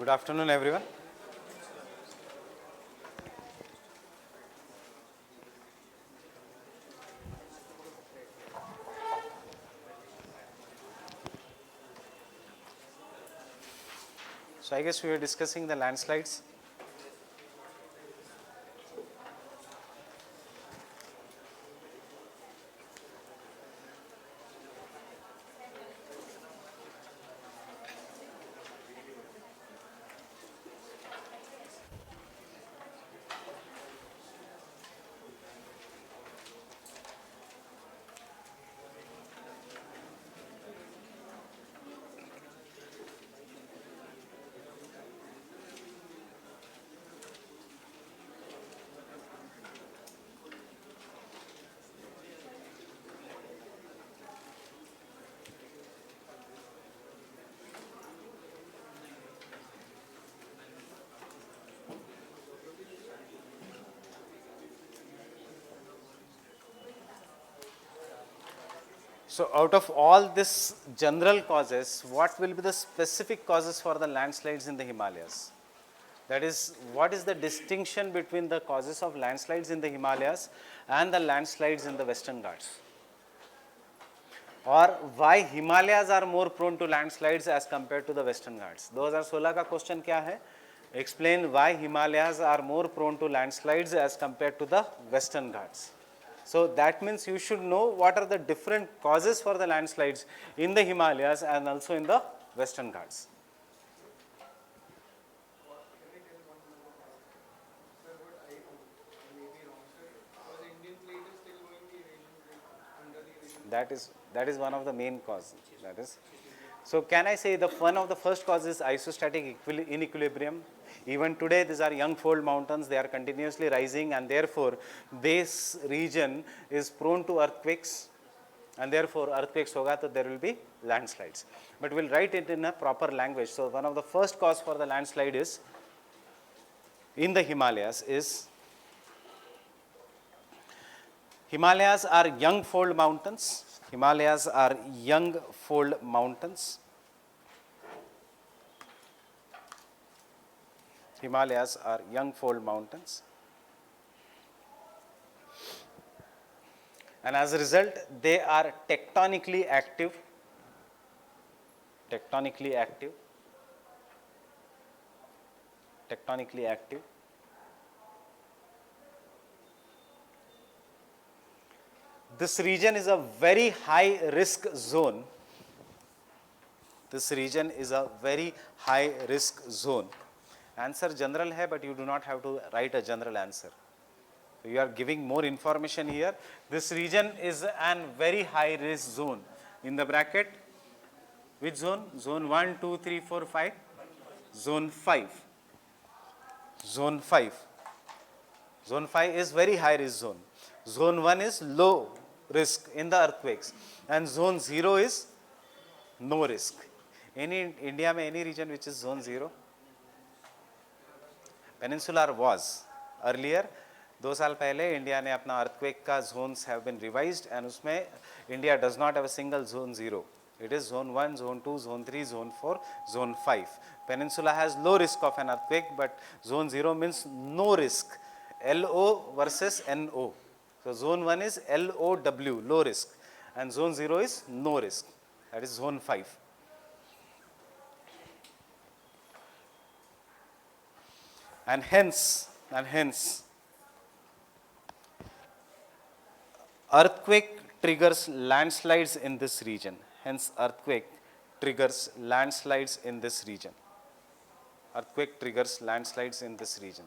Good afternoon, everyone. So I guess we were discussing the landslides. So out of all this general causes, what will be the specific causes for the landslides in the Himalayas? That is, what is the distinction between the causes of landslides in the Himalayas and the landslides in the Western Ghats? Or why Himalayas are more prone to landslides as compared to the Western Ghats? 2016 का question क्या है? Explain why Himalayas are more prone to landslides as compared to the Western Ghats. So that means you should know what are the different causes for the landslides in the Himalayas and also in the Western Ghats. That is one of the main causes. That is. So can I say the one of the first causes isostatic inequilibrium? Even today, these are young fold mountains. They are continuously rising, and therefore this region is prone to earthquakes, and therefore earthquakes hoga, so there will be landslides. But we'll write it in a proper language. So one of the first cause for the landslide is in the Himalayas is Himalayas are young fold mountains. Himalayas are young fold mountains. Himalayas are young fold mountains. And as a result, they are tectonically active. Tectonically active. Tectonically active. This region is a very high risk zone. This region is a very high risk zone. Answer general hai, but you do not have to write a general answer. So you are giving more information here. This region is an very high risk zone. In the bracket, which zone? Zone 1, 2, 3, 4, 5. Zone 5. Zone 5. Zone 5 is very high risk zone. Zone 1 is low risk in the earthquakes, and zone 0 is no risk. Any India में any region which is zone 0? Peninsular was earlier. 2 साल पहले India ने अपना earthquake का zones have been revised, and उसमें India does not have a single zone 0. It is zone 1, zone 2, zone 3, zone 4, zone 5. Peninsula has low risk of an earthquake, but zone 0 means no risk. LO versus NO. So zone 1 is LOW, low risk, and zone 0 is no risk. That is zone 5. And hence, earthquake triggers landslides in this region. Hence, earthquake triggers landslides in this region. Earthquake triggers landslides in this region.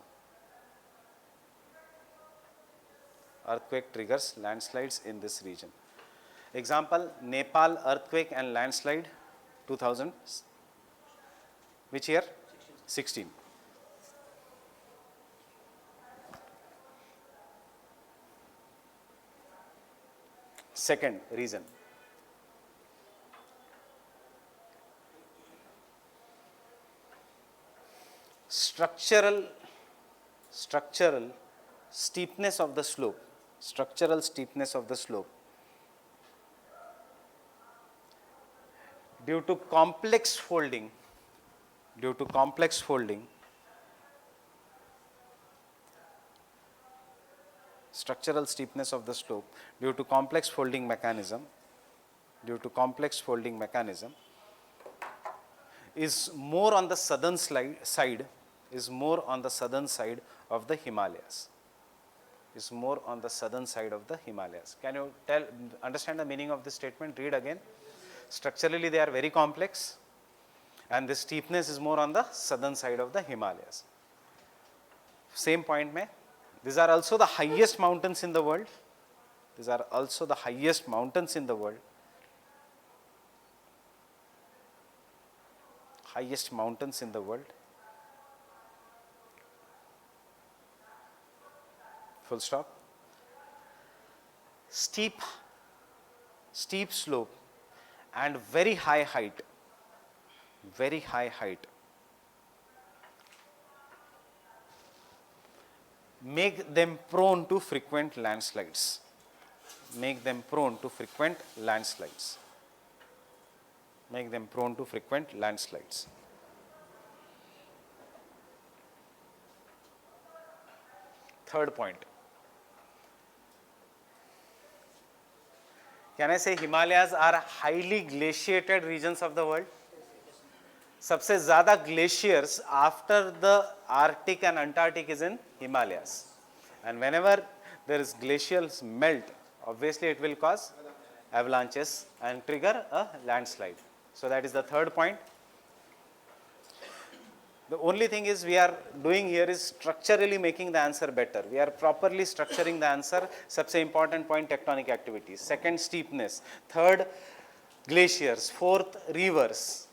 Earthquake triggers landslides in this region. Example, Nepal earthquake and landslide 2000. Which year? 16. Second reason. Structural steepness of the slope. Structural steepness of the slope. Due to complex folding due to complex folding, structural steepness of the slope due to complex folding mechanism, is more on the southern side of the Himalayas. Can you understand the meaning of this statement? Read again. Structurally they are very complex and the steepness is more on the southern side of the Himalayas. Same point mein, these are also the highest mountains in the world. Full stop. Steep slope and very high height, make them prone to frequent landslides. Third point. Can I say Himalayas are highly glaciated regions of the world? सबसे ज़्यादा glaciers after the Arctic and Antarctic is in Himalayas. And whenever there is glaciers melt, obviously it will cause avalanches and trigger a landslide. So that is the third point. The only thing is we are doing here is structurally making the answer better. We are properly structuring the answer. सबसे important point tectonic activities. Second steepness. Third glaciers. Fourth rivers.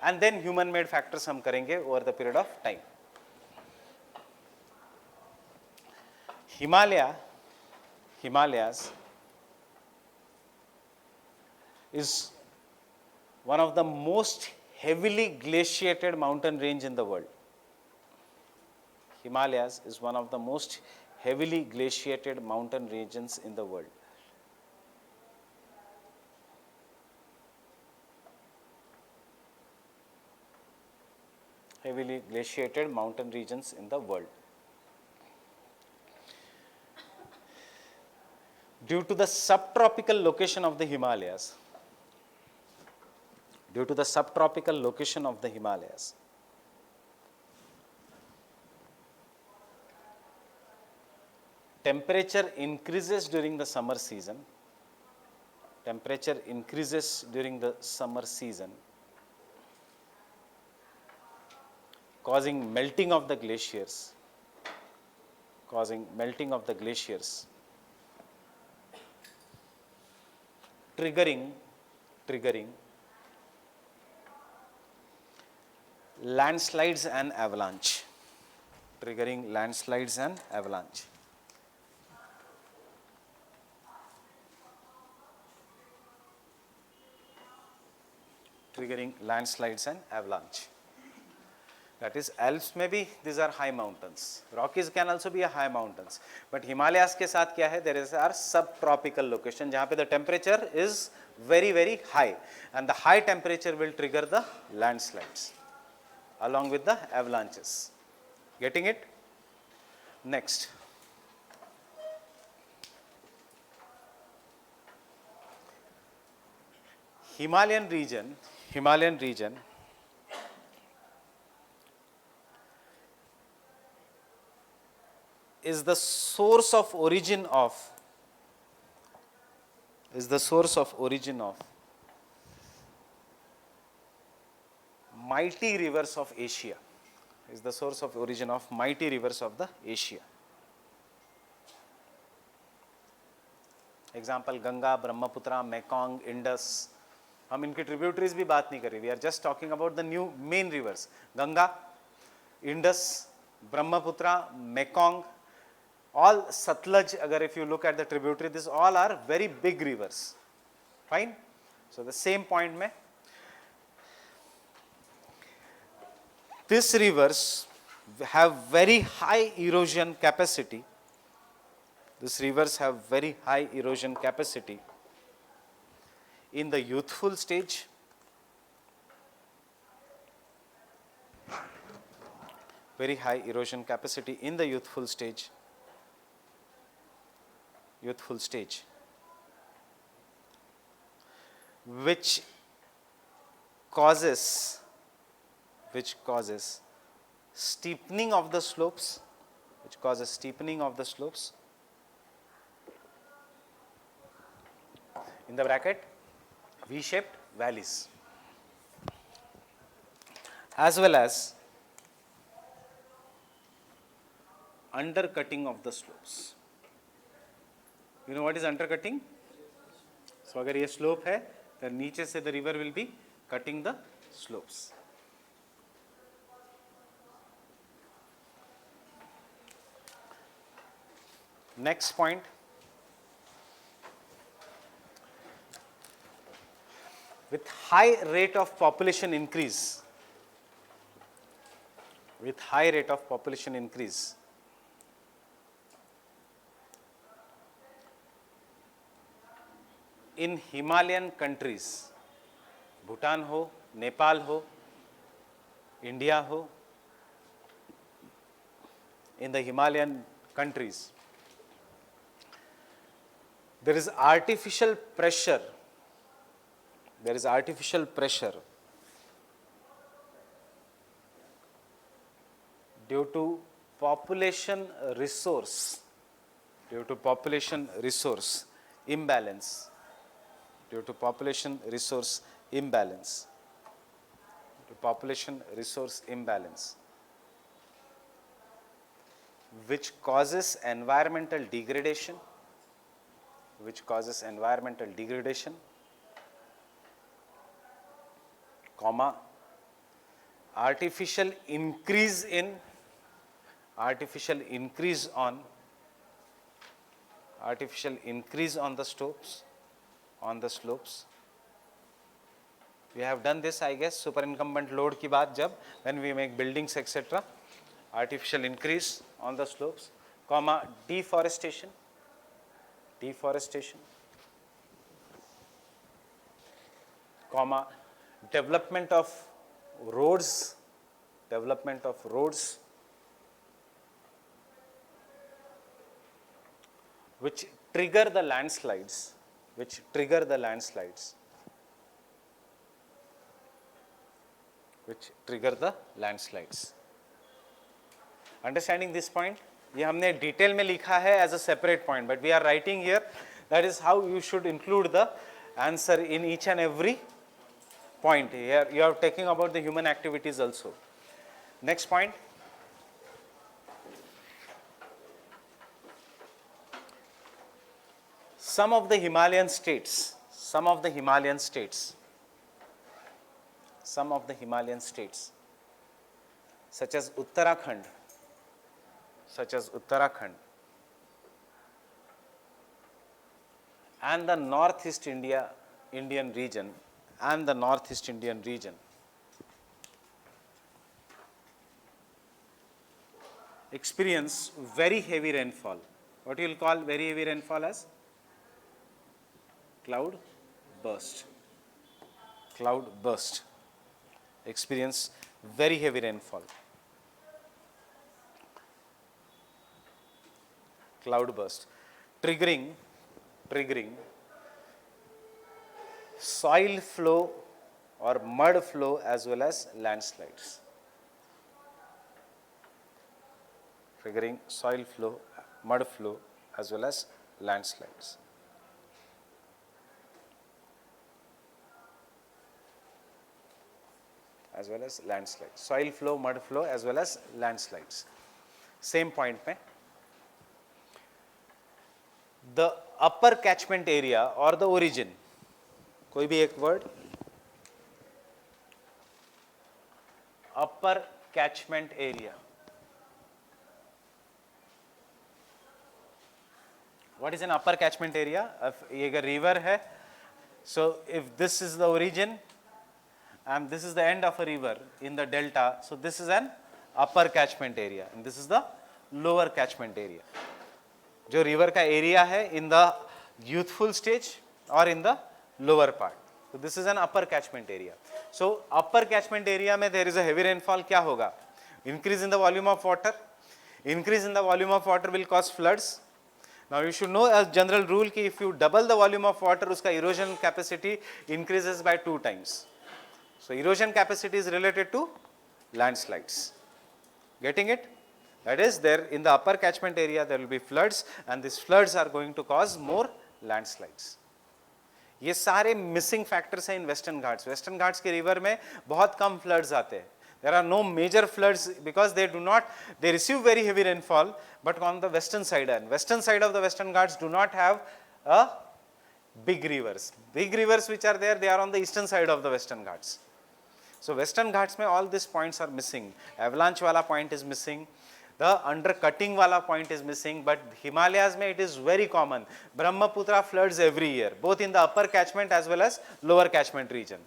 And then human made factors हम करेंगे over the period of time. Himalayas is one of the most heavily glaciated mountain range in the world. Himalayas is one of the most heavily glaciated mountain regions in the world. Heavily glaciated mountain regions in the world. Due to the subtropical location of the Himalayas, temperature increases during the summer season. Causing melting of the glaciers. Triggering landslides and avalanche. Triggering landslides and avalanche. That is, Alps maybe these are high mountains. Rockies can also be a high mountains. But Himalayas के साथ क्या है? There are subtropical location जहाँ पे the temperature is very very high, and the high temperature will trigger the landslides along with the avalanches. Getting it? Next. Himalayan region is the source of origin of mighty rivers of Asia. Example Ganga, Brahmaputra, Mekong, Indus. हम इनके tributaries भी बात नहीं कर रहे. We are just talking about the new main rivers. Ganga, Indus, Brahmaputra, Mekong, all Satluj, agar if you look at the tributary, these all are very big rivers. Fine? So the same point mein, these rivers have very high erosion capacity. In the youthful stage very high erosion capacity in the youthful stage. Youthful stage, which causes steepening of the slopes, in the bracket V-shaped valleys, as well as undercutting of the slopes. You know what is undercutting? So अगर ये slope है, तो नीचे से the river will be cutting the slopes. Next point, with high rate of population increase, in Himalayan countries, Bhutan ho, Nepal ho, India ho, in the Himalayan countries, there is artificial pressure due to population resource imbalance, which causes environmental degradation, comma, artificial increase on the slopes. We have done this, I guess, superincumbent load की बात जब when we make buildings etc. Artificial increase on the slopes, comma, deforestation, comma, development of roads, which trigger the landslides, Understanding this point? ये हमने detail में लिखा है as a separate point, but we are writing here. That is how you should include the answer in each and every point. Here you are talking about the human activities also. Next point. Some of the Himalayan states, such as Uttarakhand, and the Northeast Indian region, experience very heavy rainfall. What you will call very heavy rainfall as? Cloud burst. Experience very heavy rainfall. Cloud burst, triggering soil flow or mud flow as well as landslides. Triggering soil flow, mud flow as well as landslides. Soil flow, mud flow as well as landslides. Same point में. The upper catchment area or the origin, कोई भी एक word, upper catchment area. What is an upper catchment area? If a river है, so if this is the origin and this is the end of a river in the delta, so this is an upper catchment area and this is the lower catchment area. जो river का area है in the youthful stage or in the lower part. So this is an upper catchment area. So upper catchment area में there is a heavy rainfall, क्या होगा? Increase in the volume of water. Increase in the volume of water will cause floods. Now you should know as general rule कि if you double the volume of water, उसका erosion capacity increases by 2 times. So erosion capacity is related to landslides. Getting it? That is, there in the upper catchment area there will be floods, and these floods are going to cause more landslides. ये सारे missing factors हैं in western Ghats. Western Ghats के river में बहुत कम floods आते हैं. There are no major floods because they receive very heavy rainfall, but on the western side of the Western Ghats do not have a big rivers. Big rivers which are there, they are on the eastern side of the Western Ghats. So Western Ghats mein all these points are missing. Avalanche wala point is missing. The undercutting wala point is missing, but Himalayas mein it is very common. Brahmaputra floods every year, both in the upper catchment as well as lower catchment region.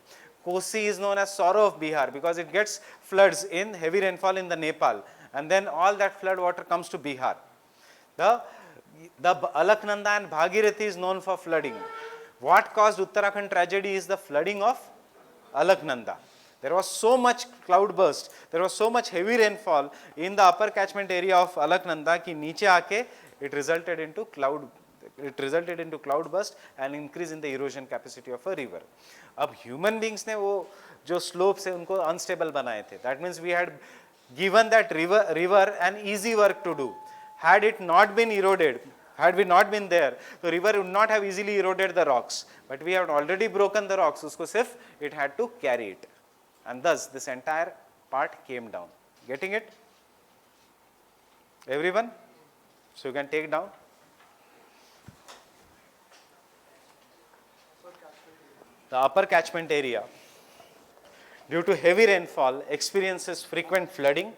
Kosi is known as sorrow of Bihar because it gets floods in heavy rainfall in the Nepal, and then all that flood water comes to Bihar. The Alaknanda and Bhagirathi is known for flooding. What caused Uttarakhand tragedy is the flooding of Alaknanda. There was so much cloudburst, there was so much heavy rainfall in the upper catchment area of Alaknanda कि नीचे आके it resulted into cloudburst and increase in the erosion capacity of a river. अब human beings ने वो जो slopes है उनको unstable बनाए थे. That means we had given that river an easy work to do. Had it not been eroded, had we not been there, the river would not have easily eroded the rocks. But we have already broken the rocks. उसको सिर्फ it had to carry it, and thus this entire part came down. Getting it? Everyone? So you can take down. The upper catchment area, due to heavy rainfall, experiences frequent flooding.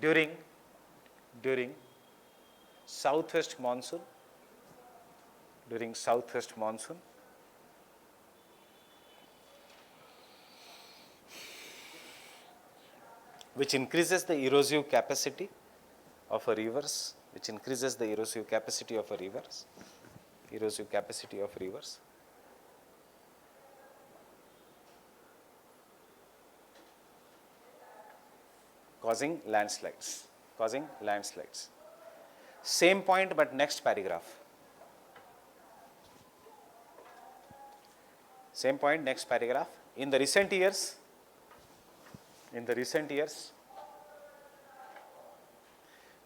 During southwest monsoon. Which increases the erosive capacity of a rivers, causing landslides. Same point but next paragraph. In the recent years,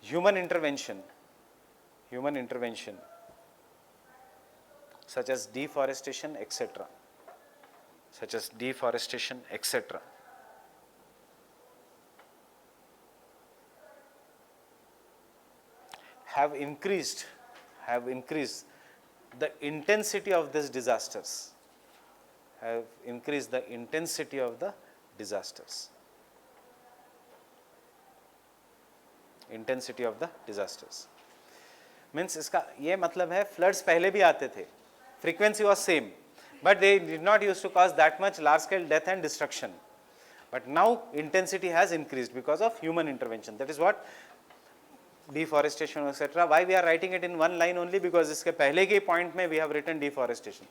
human intervention such as deforestation, etc., have increased the intensity of these disasters. Means इसका ये मतलब है floods पहले भी आते थे, frequency was same, but they did not used to cause that much large scale death and destruction. But now intensity has increased because of human intervention. That is what deforestation, etc. Why we are writing it in one line only? Because इसके पहले के point में we have written deforestation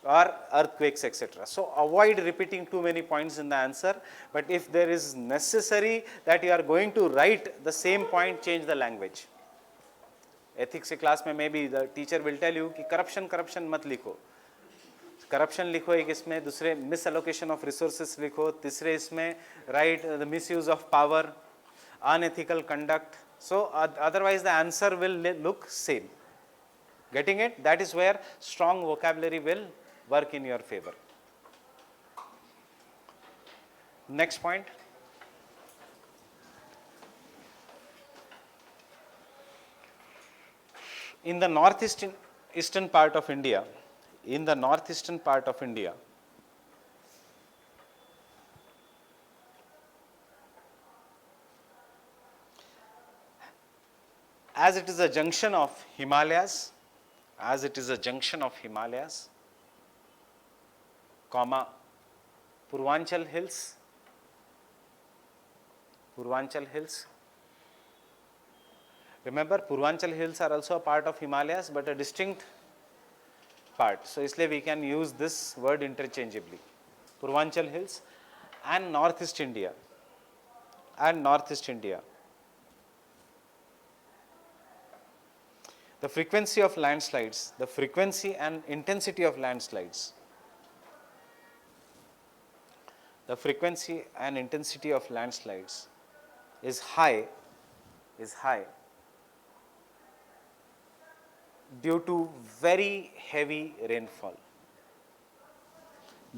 or earthquakes, etc. So avoid repeating too many points in the answer, but if there is necessary that you are going to write the same point, change the language. Ethics के class में maybe the teacher will tell you कि corruption मत लिखो. Corruption लिखो एक इसमें, दूसरे misallocation of resources लिखो, तीसरे इसमें write the misuse of power, unethical conduct. So otherwise the answer will look same. Getting it? That is where strong vocabulary will work in your favor. Next point. In the northeastern part of India, as it is a junction of Himalayas, comma, Purvanchal Hills, Remember, Purvanchal hills are also a part of Himalayas, but a distinct part. So इसलिए we can use this word interchangeably. Purvanchal hills and Northeast India. And Northeast India. The frequency of landslides, the frequency and intensity of landslides. The frequency and intensity of landslides is high due to very heavy rainfall.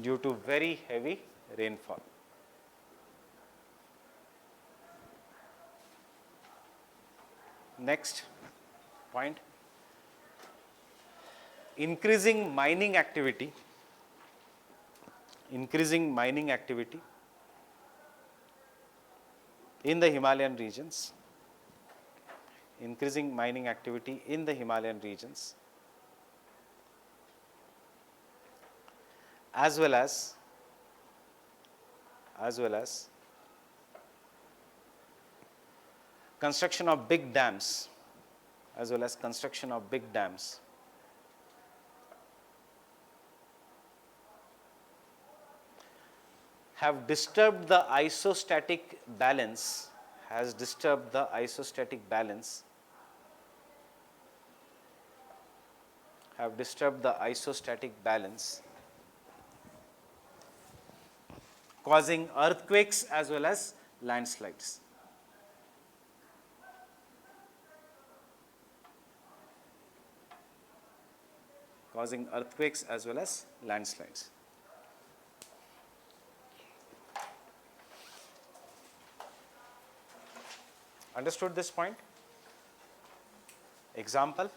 Due to very heavy rainfall. Next point, increasing mining activity in the Himalayan regions, increasing mining activity in the Himalayan regions, as well as construction of big dams, have disturbed the isostatic balance, causing earthquakes as well as landslides. Understood this point? Example.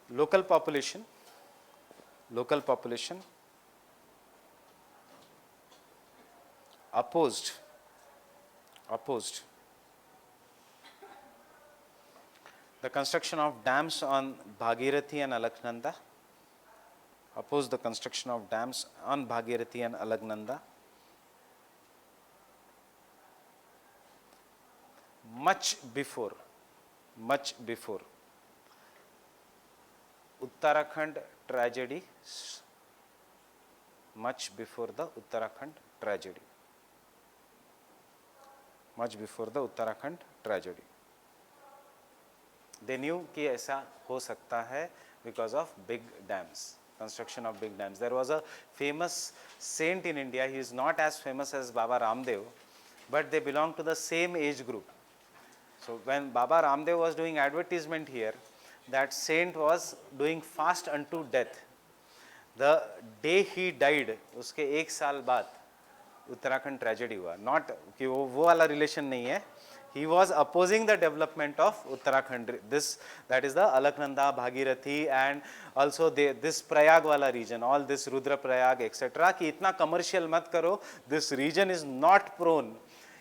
Local population opposed the construction of dams on Bhagirathi and Alaknanda, much before Uttarakhand tragedy, They knew कि ऐसा हो सकता है because of big dams, construction of big dams. There was a famous saint in India. He is not as famous as Baba Ramdev, but they belong to the same age group. So when Baba Ramdev was doing advertisement here, that saint was doing fast unto death. The day he died, उसके एक साल बाद Uttarakhand tragedy हुआ. Not कि वो वाला relation नहीं है. He was opposing the development of Uttarakhand. That is the Alaknanda, Bhagirathi, and also this Prayag wala region, all this Rudra Prayag, etc. कि इतना commercial मत करो. This region is not prone.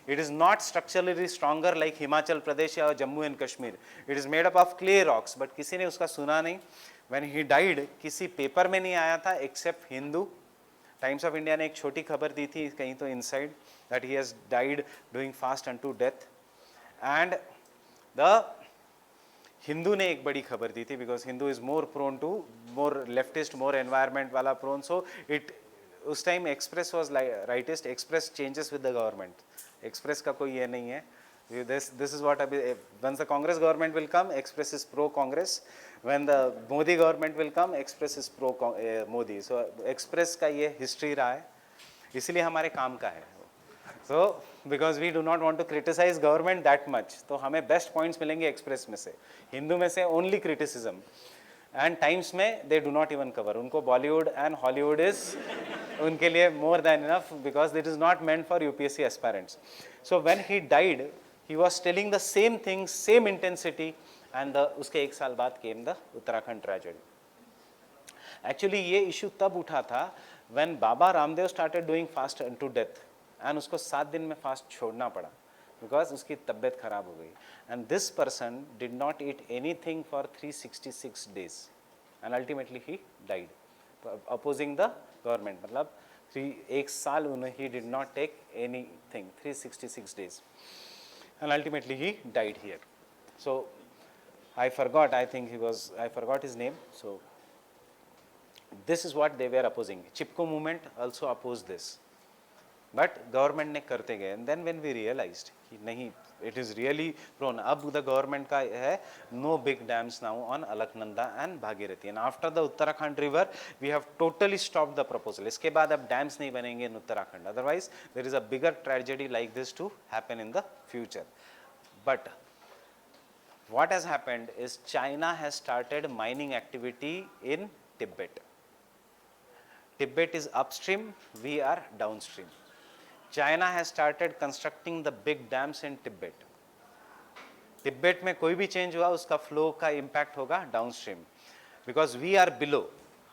It is not structurally stronger like Himachal Pradesh or Jammu and Kashmir. It is made up of clay rocks. But किसी ने उसका सुना नहीं. When he died, किसी पेपर में नहीं आया था except Hindu. Times of India ने एक छोटी खबर दी थी कहीं तो inside that he has died doing fast unto death. And the Hindu ने एक बड़ी खबर दी थी because Hindu is more prone to more leftist, more environment वाला prone. So उस time Express was like rightist. Express changes with the government. Express का कोई ये नहीं है. This is what once the Congress government will come, Express is pro Congress. When the Modi government will come, Express is pro Modi. So Express का ये history रहा है. इसलिए हमारे काम का है. So because we do not want to criticize government that much, तो हमें best points मिलेंगे Express में से. हिंदू में से only criticism. And Times में they do not even cover. उनको Bollywood and Hollywood is उनके लिए more than enough because it is not meant for UPSC aspirants. So when he died, he was telling the same thing, same intensity, and उसके एक साल बाद came the Uttarakhand tragedy. Actually ये issue तब उठा था when Baba Ramdev started doing fast unto death, and उसको 7 दिन में fast छोड़ना पड़ा because उसकी तबीयत खराब हो गई. And this person did not eat anything for 366 days, and ultimately he died, opposing the government. मतलब एक साल he did not take anything, 366 days. And ultimately he died here. So I forgot his name. So this is what they were opposing. Chipko movement also opposed this. But government ने करते गए. And then when we realized कि नहीं, it is really prone. अब the government का है no big dams now on Alaknanda and Bhagirathi. And after the Uttarakhand river, we have totally stopped the proposal. इसके बाद अब dams नहीं बनेंगे in Uttarakhand. Otherwise, there is a bigger tragedy like this to happen in the future. But what has happened is China has started mining activity in Tibet. Tibet is upstream, we are downstream. China has started constructing the big dams in Tibet. Tibet में कोई भी change हुआ उसका flow का impact होगा downstream, because we are below.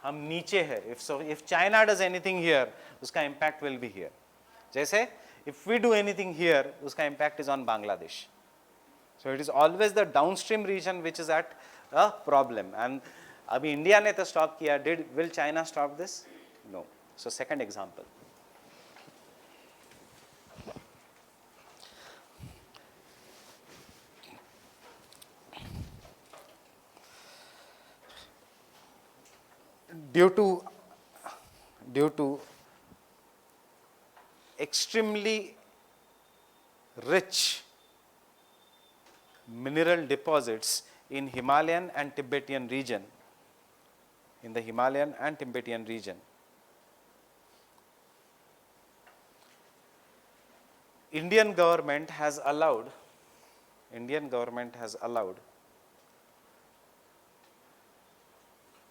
हम नीचे है. If China does anything here, उसका impact will be here. जैसे if we do anything here, उसका impact is on Bangladesh. So it is always the downstream region which is at a problem. And अभी India ने तो stop किया. Will China stop this? No. So second example. Due to extremely rich mineral deposits in Himalayan and Tibetan region, Indian government has allowed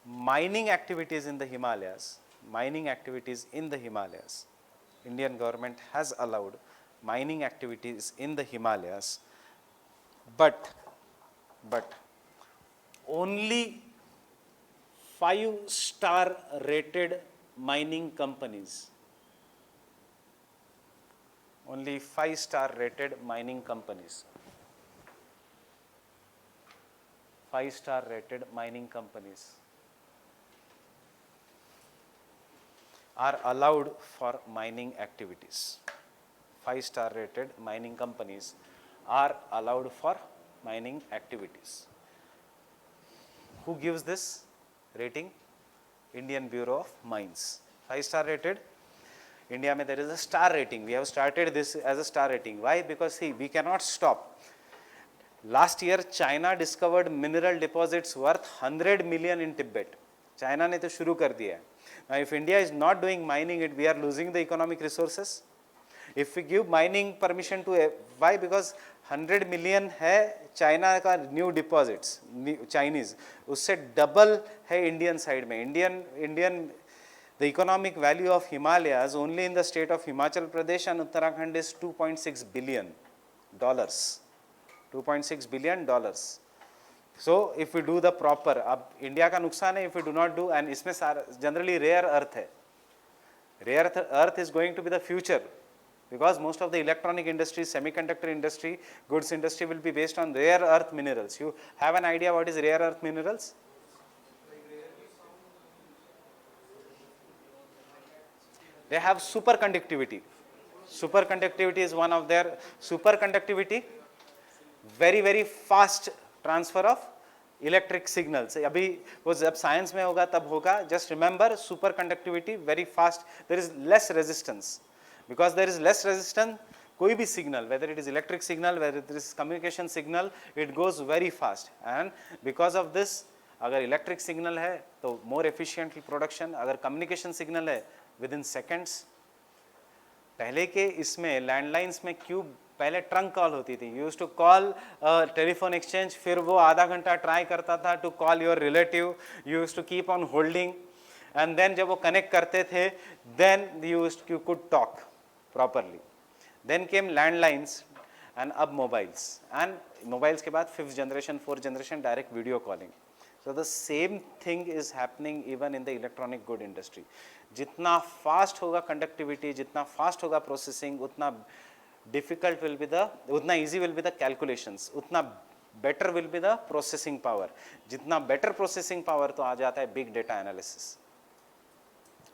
mining activities in the Himalayas. Indian government has allowed mining activities in the Himalayas, but only 5-star rated mining companies. Only 5-star rated mining companies. 5-star rated mining companies are allowed for mining activities. 5-star rated mining companies are allowed for mining activities. Who gives this rating? Indian Bureau of Mines. 5-star rated. India mein there is a star rating. We have started this as a star rating. Why? Because see, we cannot stop. Last year China discovered mineral deposits worth 100 million in Tibet. China ने तो शुरू कर दिया है. Now if India is not doing mining, we are losing the economic resources. If we give mining permission to, why? Because 100 million है China का new deposits, Chinese, उससे double है Indian side में. Indian the economic value of Himalayas only in the state of Himachal Pradesh and Uttarakhand is $2.6 billion. $2.6 billion. So if we do the proper, अब India का नुकसान है if we do not do, and इसमें generally rare earth है. Rare earth is going to be the future, because most of the electronic industry, semiconductor industry, goods industry will be based on rare earth minerals. You have an idea what is rare earth minerals? They have superconductivity. Superconductivity is one of their superconductivity. Very very fast transfer of electric signals. अभी वो जब science में होगा तब होगा. Just remember superconductivity, very fast. There is less resistance. Because there is less resistance, कोई भी signal, whether it is electric signal, whether it is communication signal, it goes very fast. And because of this, अगर electric signal है तो more efficiently production. अगर communication signal है within seconds. पहले के इसमें लैंडलाइंस में क्यों पहले ट्रंक कॉल होती थी. You used to call telephone exchange, फिर वो आधा घंटा ट्राई करता था to call your relative. You used to keep on holding, and then जब वो कनेक्ट करते थे then you could talk properly. Then came landlines and अब मोबाइल्स, एंड मोबाइल्स के बाद 5th generation 4th generation direct video calling. So the same thing is happening even in the electronic good industry. जितना fast होगा conductivity, जितना fast होगा processing, उतना difficult will be the, उतना easy will be the calculations, उतना better will be the processing power. जितना better processing power तो आ जाता है big data analysis.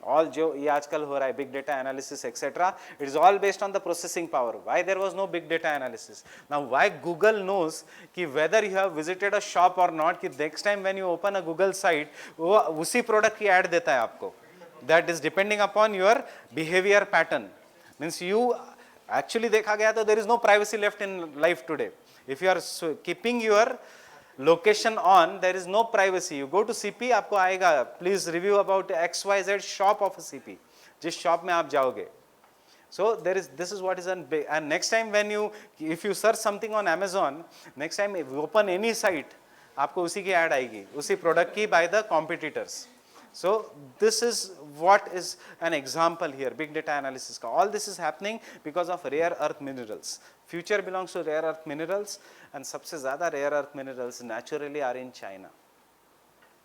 all जो ये आजकल हो रहा है big data analysis etc. It is all based on the processing power. Why there was no big data analysis? Now why Google knows कि whether you have visited a shop or not, कि next time when you open a Google site वो उसी product की ad देता है आपको. That is depending upon your behavior pattern. Means you actually देखा गया तो there is no privacy left in life today. If you are keeping your location on, there is no privacy. You go to CP, आपको आएगा please review about XYZ shop of a CP, जिस shop में आप जाओगे. So there is, this is what is an, and next time when you, if you search something on Amazon, next time if you open any site, आपको उसी की ad आएगी, उसी product की by the competitors. So this is what is an example here, big data analysis का. All this is happening because of rare earth minerals. Future belongs to rare earth minerals, and सबसे ज़्यादा rare earth minerals naturally are in China.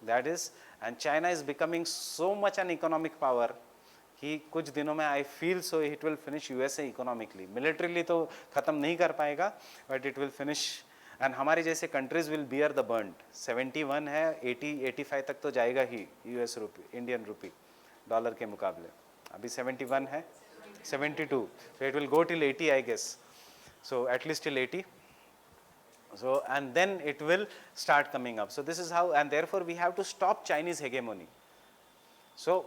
That is, and China is becoming so much an economic power कि कुछ दिनों में I feel so it will finish USA economically. Militarily तो खत्म नहीं कर पाएगा, but it will finish. And हमारे जैसे countries will bear the burn. 71 है, 80-85 तक तो जाएगा ही US रुपी, Indian रुपी, डॉलर के मुकाबले. अभी 71 है, 72. So it will go till 80 I guess. So at least till 80. So and then it will start coming up. So this is how, and therefore we have to stop Chinese hegemony. So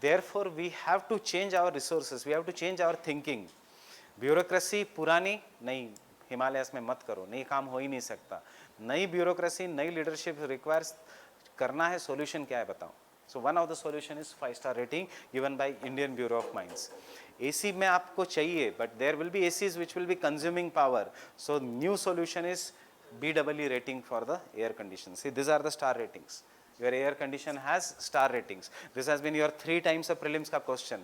therefore we have to change our resources, we have to change our thinking. Bureaucracy पुरानी नहीं, Himalayas में मत करो, नहीं काम हो ही नहीं सकता. नई bureaucracy, नई leadership requires करना है, solution क्या है बताओ. So one of the solution is 5-star rating given by Indian Bureau of Mines. AC में आपको चाहिए, but there will be ACs which will be consuming power. So new solution is BEE rating for the air condition. See, these are the star ratings. Your air condition has star ratings. This has been your 3 times a prelims का question.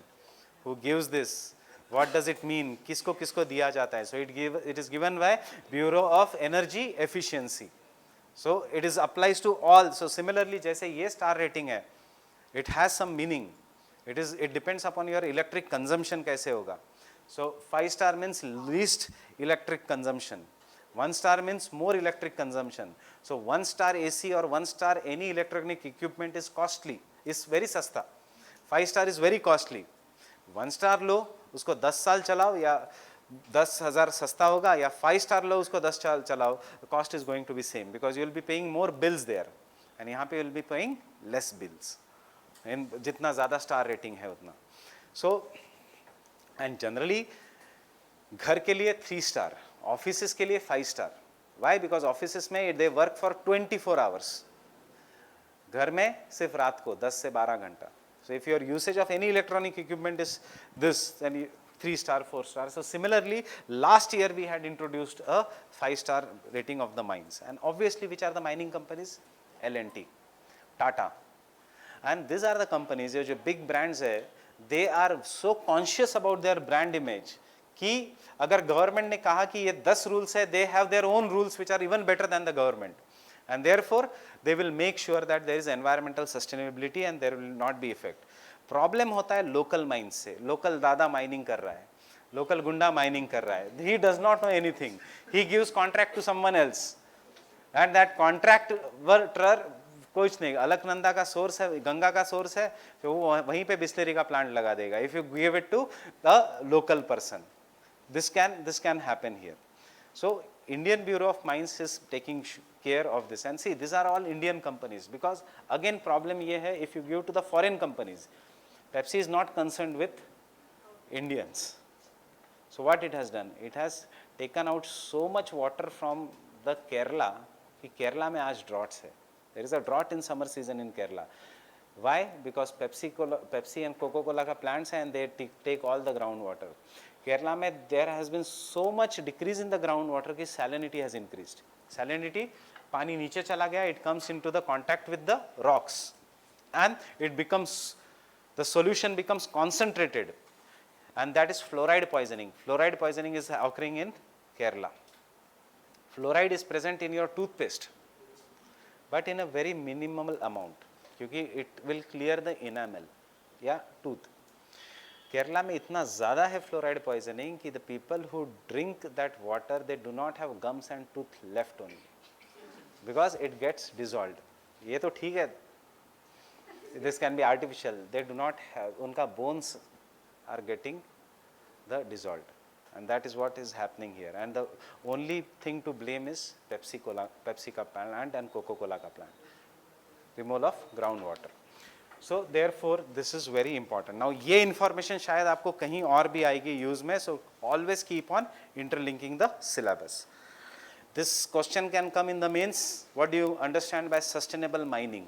Who gives this? What does it mean? किसको किसको दिया जाता है? So it is given by Bureau of Energy Efficiency. So it is applies to all. So similarly, जैसे ये star rating है, it has some meaning. It depends upon your electric consumption कैसे होगा. So 5-star means least electric consumption. 1-star means more electric consumption. So 1-star AC or 1-star any electronic equipment is costly, is very सस्ता. 5-star is very costly. 1-star लो, उसको 10 साल चलाओ या 10,000 सस्ता होगा, या 5-star लो उसको 10 साल चलाओ, the cost is going to be same because you will be paying more bills there, and यहाँ पे you will be paying less bills. And जितना ज़्यादा star rating है उतना. So and generally घर के लिए 3-star, offices के लिए 5-star. Why? Because offices में they work for 24 hours. घर में सिर्फ रात को 10 से 12 घंटा. So if your usage of any electronic equipment is this, then 3-star, 4-star. So similarly, last year we had introduced a 5-star rating of the mines. And obviously, which are the mining companies? L&T, Tata. And these are the companies, जो big brands है, they are so conscious about their brand image कि अगर government ने कहा कि ये 10 rules है, they have their own rules which are even better than the government, and therefore they will make sure that there is environmental sustainability and there will not be effect. Problem होता है local mines से. Local दादा mining कर रहा है, local गुंडा mining कर रहा है, he does not know anything, he gives contract to someone else, and that contractor कुछ नहीं, अलकनंदा का सोर्स है, गंगा का सोर्स है, तो वो वहीं पे बिस्लेरी का प्लांट लगा देगा. If you give it to the local person, this can happen here. So Indian Bureau of Mines is taking care of this, and see, these are all Indian companies, because again problem ये है, if you give to the foreign companies, Pepsi is not concerned with Indians. So what it has done, it has taken out so much water from the Kerala कि केरला में आज droughts है. There is a drought in summer season in Kerala. Why? Because Pepsi and Coca-Cola का plants हैं, and they take all the groundwater. Kerala में there has been so much decrease in the groundwater कि salinity has increased. Salinity, पानी नीचे चला गया, it comes into the contact with the rocks, and it becomes, the solution becomes concentrated, and that is fluoride poisoning. Fluoride poisoning is occurring in Kerala. Fluoride is present in your toothpaste, but in a very minimal amount, क्योंकि it will clear the enamel या tooth. Kerala में इतना ज़्यादा है fluoride poisoning कि the people who drink that water, they do not have gums and tooth left only, because it gets dissolved. ये तो ठीक है, this can be artificial, they do not have, unka bones are getting the dissolved, and that is what is happening here. And the only thing to blame is Pepsi ka plant and Coca-Cola ka plant, removal of groundwater. So therefore this is very important. Now ये information शायद आपको कहीं और भी आएगी use में, so always keep on interlinking the syllabus. This question can come in the mains. What do you understand by sustainable mining?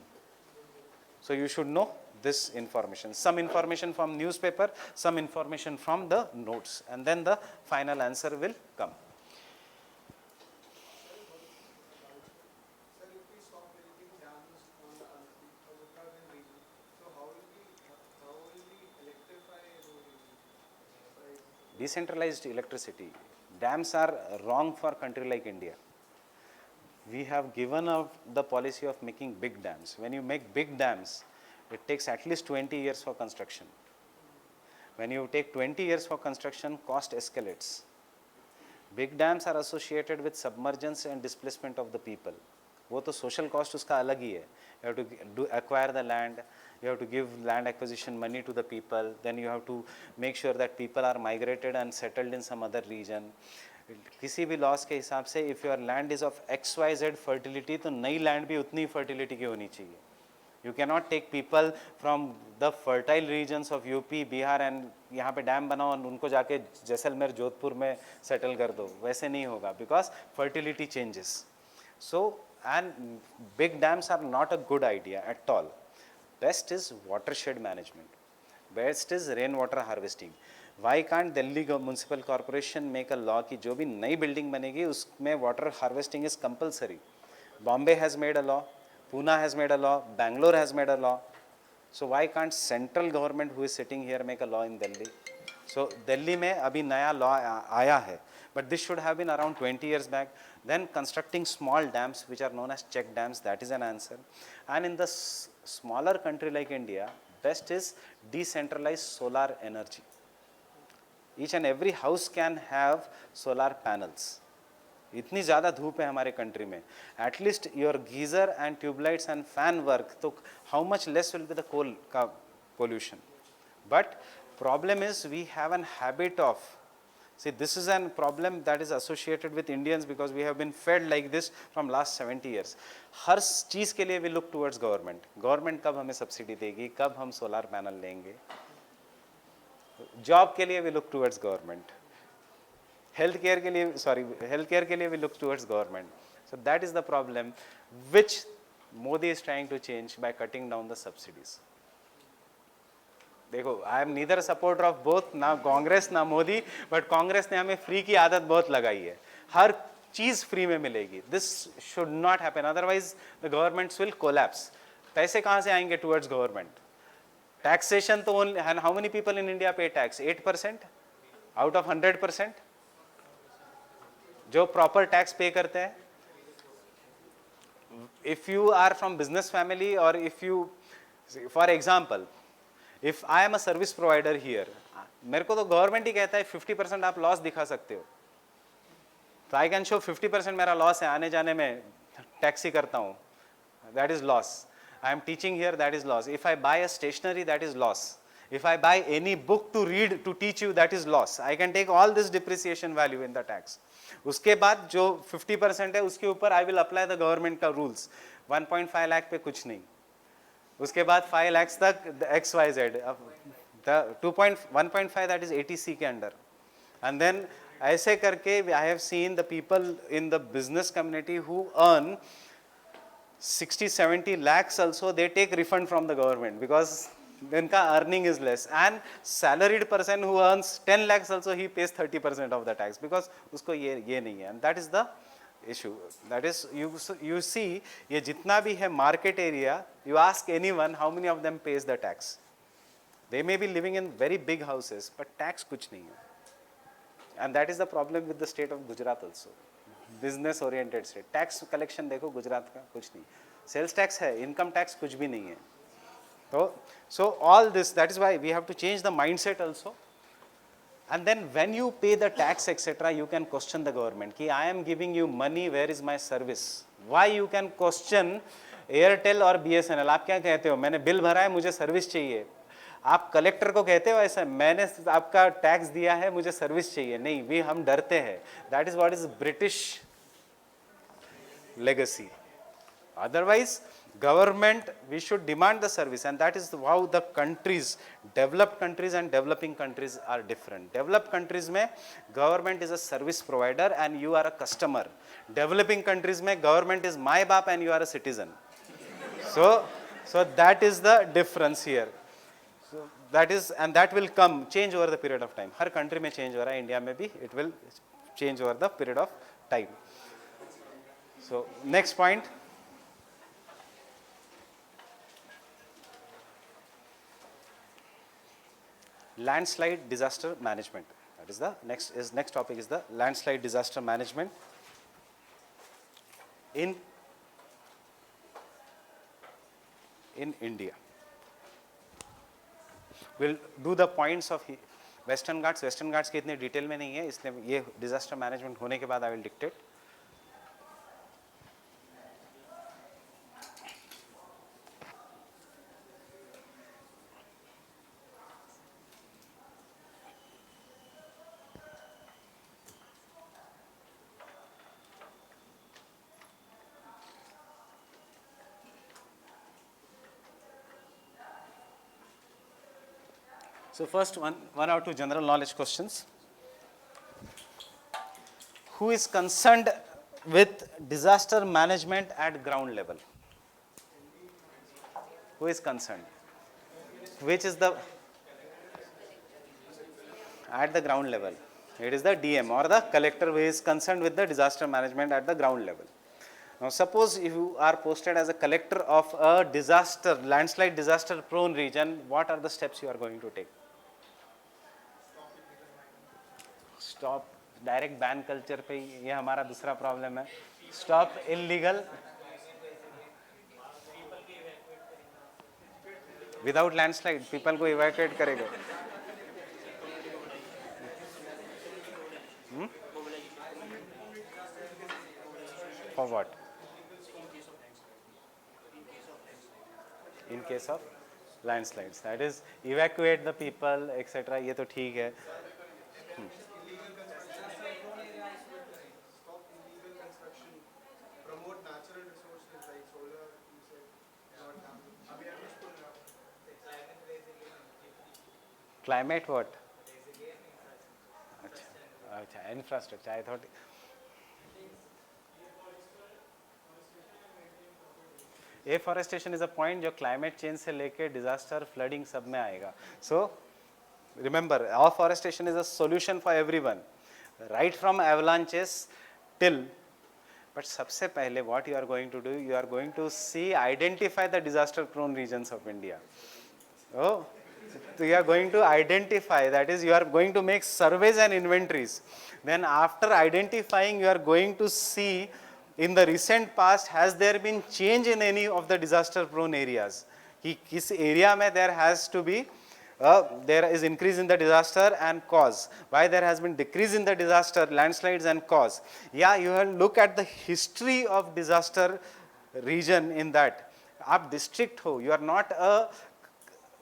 So you should know this information. Some information from newspaper, some information from the notes, and then the final answer will come. Sir, if we stop building dams on the Uttarakhand region, so how will we electrify those regions? Decentralized electricity. Dams are wrong for a country like India. We have given up the policy of making big dams. When you make big dams, it takes at least 20 years for construction. When you take 20 years for construction, cost escalates. Big dams are associated with submergence and displacement of the people. वो तो social cost उसका अलग ही है. You have to acquire the land, you have to give land acquisition money to the people, then you have to make sure that people are migrated and settled in some other region. किसी भी loss के हिसाब से if your land is of XYZ fertility, तो नई land भी उतनी fertility की होनी चाहिए. You cannot take people from the fertile regions of UP, Bihar and यहाँ पे डैम बनाओ और उनको जाके जैसलमेर जोधपुर में सेटल कर दो, वैसे नहीं होगा, because fertility changes. So and big dams are not a good idea at all. Best is watershed management. Best is rainwater harvesting. Why can't Delhi Municipal Corporation make a law कि जो भी नई building बनेगी उसमें water harvesting is compulsory? Bombay has made a law, Pune has made a law, Bangalore has made a law. So why can't central government who is sitting here make a law in Delhi? So Delhi में अभी नया law आया है, but this should have been around 20 years back. Then constructing small dams which are known as check dams, that is an answer. And in the smaller country like India, best is decentralized solar energy. Each and every house can have solar panels. इतनी ज़्यादा धूप है हमारे country में. At least your geyser and tube lights and fan work, तो how much less will be the coal का pollution? But problem is we have an habit of, see this is an problem that is associated with Indians because we have been fed like this from last 70 years. हर चीज़ के लिए we look towards government. Government कब हमें subsidy देगी, कब हम solar panel लेंगे. Job के लिए we look towards government. Healthcare के लिए we look towards government. So that is the problem which Modi is trying to change by cutting down the subsidies. देखो, I am neither a supporter of both, ना कांग्रेस ना Modi, but Congress ने हमें free की आदत बहुत लगाई है. हर चीज़ फ्री में मिलेगी. This should not happen. Otherwise, the governments will collapse. पैसे कहाँ से आएंगे towards government? Taxation तो only, and how many people in India pay tax? 8% out of 100%. जो proper tax pay करते हैं. If you are from business family or if you, for example, if I am a service provider here, मेरे को तो government ही कहता है 50% आप loss दिखा सकते हो. तो आई कैन शो 50% मेरा लॉस है, आने जाने में टैक्सी करता हूँ, that is loss. I am teaching here, that is loss. If I buy a stationery, that is loss. If I buy any book to read to teach you, that is loss. I can take all this depreciation value in the tax. उसके बाद जो 50% है उसके ऊपर I will apply the government का rules. 1.5 lakh पे कुछ नहीं, उसके बाद 5 लाख तक XYZ, the 1.5 that is ATC के अंडर. एंड देन ऐसे करके I have seen the people in the business community who earn 60-70 lakhs also, they take refund from the government because उनका earning is less. And salaried person who earns 10 lakhs also, he pays 30% of the tax because उसको ये नहीं है. And that is the issue. That is, you see, ये जितना भी है market area, you ask anyone how many of them pays the tax. They may be living in very big houses, but tax कुछ नहीं है. And that is the problem with the state of Gujarat also. Business oriented state. Tax collection देखो गुजरात का कुछ नहीं. Sales tax है, income tax कुछ भी नहीं है. So all this, that is why we have to change the mindset also. And then when you pay the tax etc., you can question the government कि I am giving you money, where is my service? Why you can question Airtel और BSNL, आप क्या कहते हो, मैंने bill भरा है मुझे सर्विस चाहिए। आप कलेक्टर को कहते हो ऐसा, मैंने आपका टैक्स दिया है मुझे सर्विस चाहिए, नहीं, वी हम डरते हैं। That is what is British legacy. Otherwise, government, we should demand the service, and that is how the countries, developed countries and developing countries are different. Developed countries mein government is a service provider and you are a customer. Developing countries mein government is my baap and you are a citizen. So that is the difference here. So that is, and that will come, change over the period of time. Her country में change हो रहा है, India में भी it will change over the period of time. So next point, landslide disaster management. That is the next topic is the landslide disaster management in India. We'll do the points of Western Ghats. Western Ghats के इतने detail में नहीं है, इसलिए ये disaster management होने के बाद I will dictate. So first one or two general knowledge questions. Who is concerned with disaster management at ground level? Who is concerned? Which is the at the ground level? It is the DM or the collector who is concerned with the disaster management at the ground level. Now suppose if you are posted as a collector of a disaster, landslide disaster prone region, what are the steps you are going to take? Stop direct ban culture पे, ये हमारा दूसरा problem है. Stop illegal without landslide, people को evacuate करेगा. For what? In case of landslides, that is evacuate the people etcetera, ये तो ठीक है. Climate what? अच्छा, infrastructure. I thought. Afforestation is a point जो climate change से लेके disaster, flooding सब में आएगा. So remember, afforestation is a solution for everyone, right from avalanches till. But सबसे पहले what you are going to do? You are going to identify the disaster-prone regions of India. Oh. So you are going to identify, that is you are going to make surveys and inventories. Then after identifying, you are going to see in the recent past has there been change in any of the disaster prone areas. कि किस area में there has to be there is increase in the disaster and cause. Why there has been decrease in the disaster, landslides and cause. Yeah, you will look at the history of disaster region in that. आप district हो,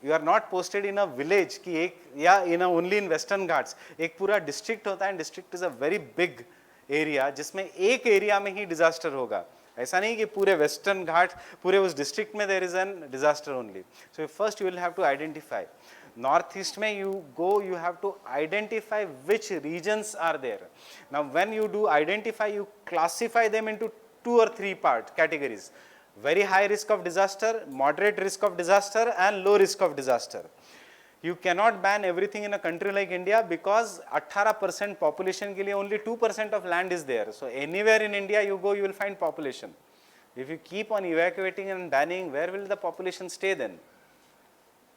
you are not posted in a village कि एक या in a only in Western Ghats, एक पूरा district होता है. District is a very big area जिसमें एक area में ही disaster होगा. ऐसा नहीं कि पूरे Western Ghats पूरे उस district में there is an disaster only. So first you will have to identify. Northeast में you go, you have to identify which regions are there. Now when you do identify, you classify them into 2 or 3 categories. Very high risk of disaster, moderate risk of disaster and low risk of disaster. You cannot ban everything in a country like India because 18% population के लिए only 2% of land is there. So anywhere in India you go, you will find population. If you keep on evacuating and banning, where will the population stay then?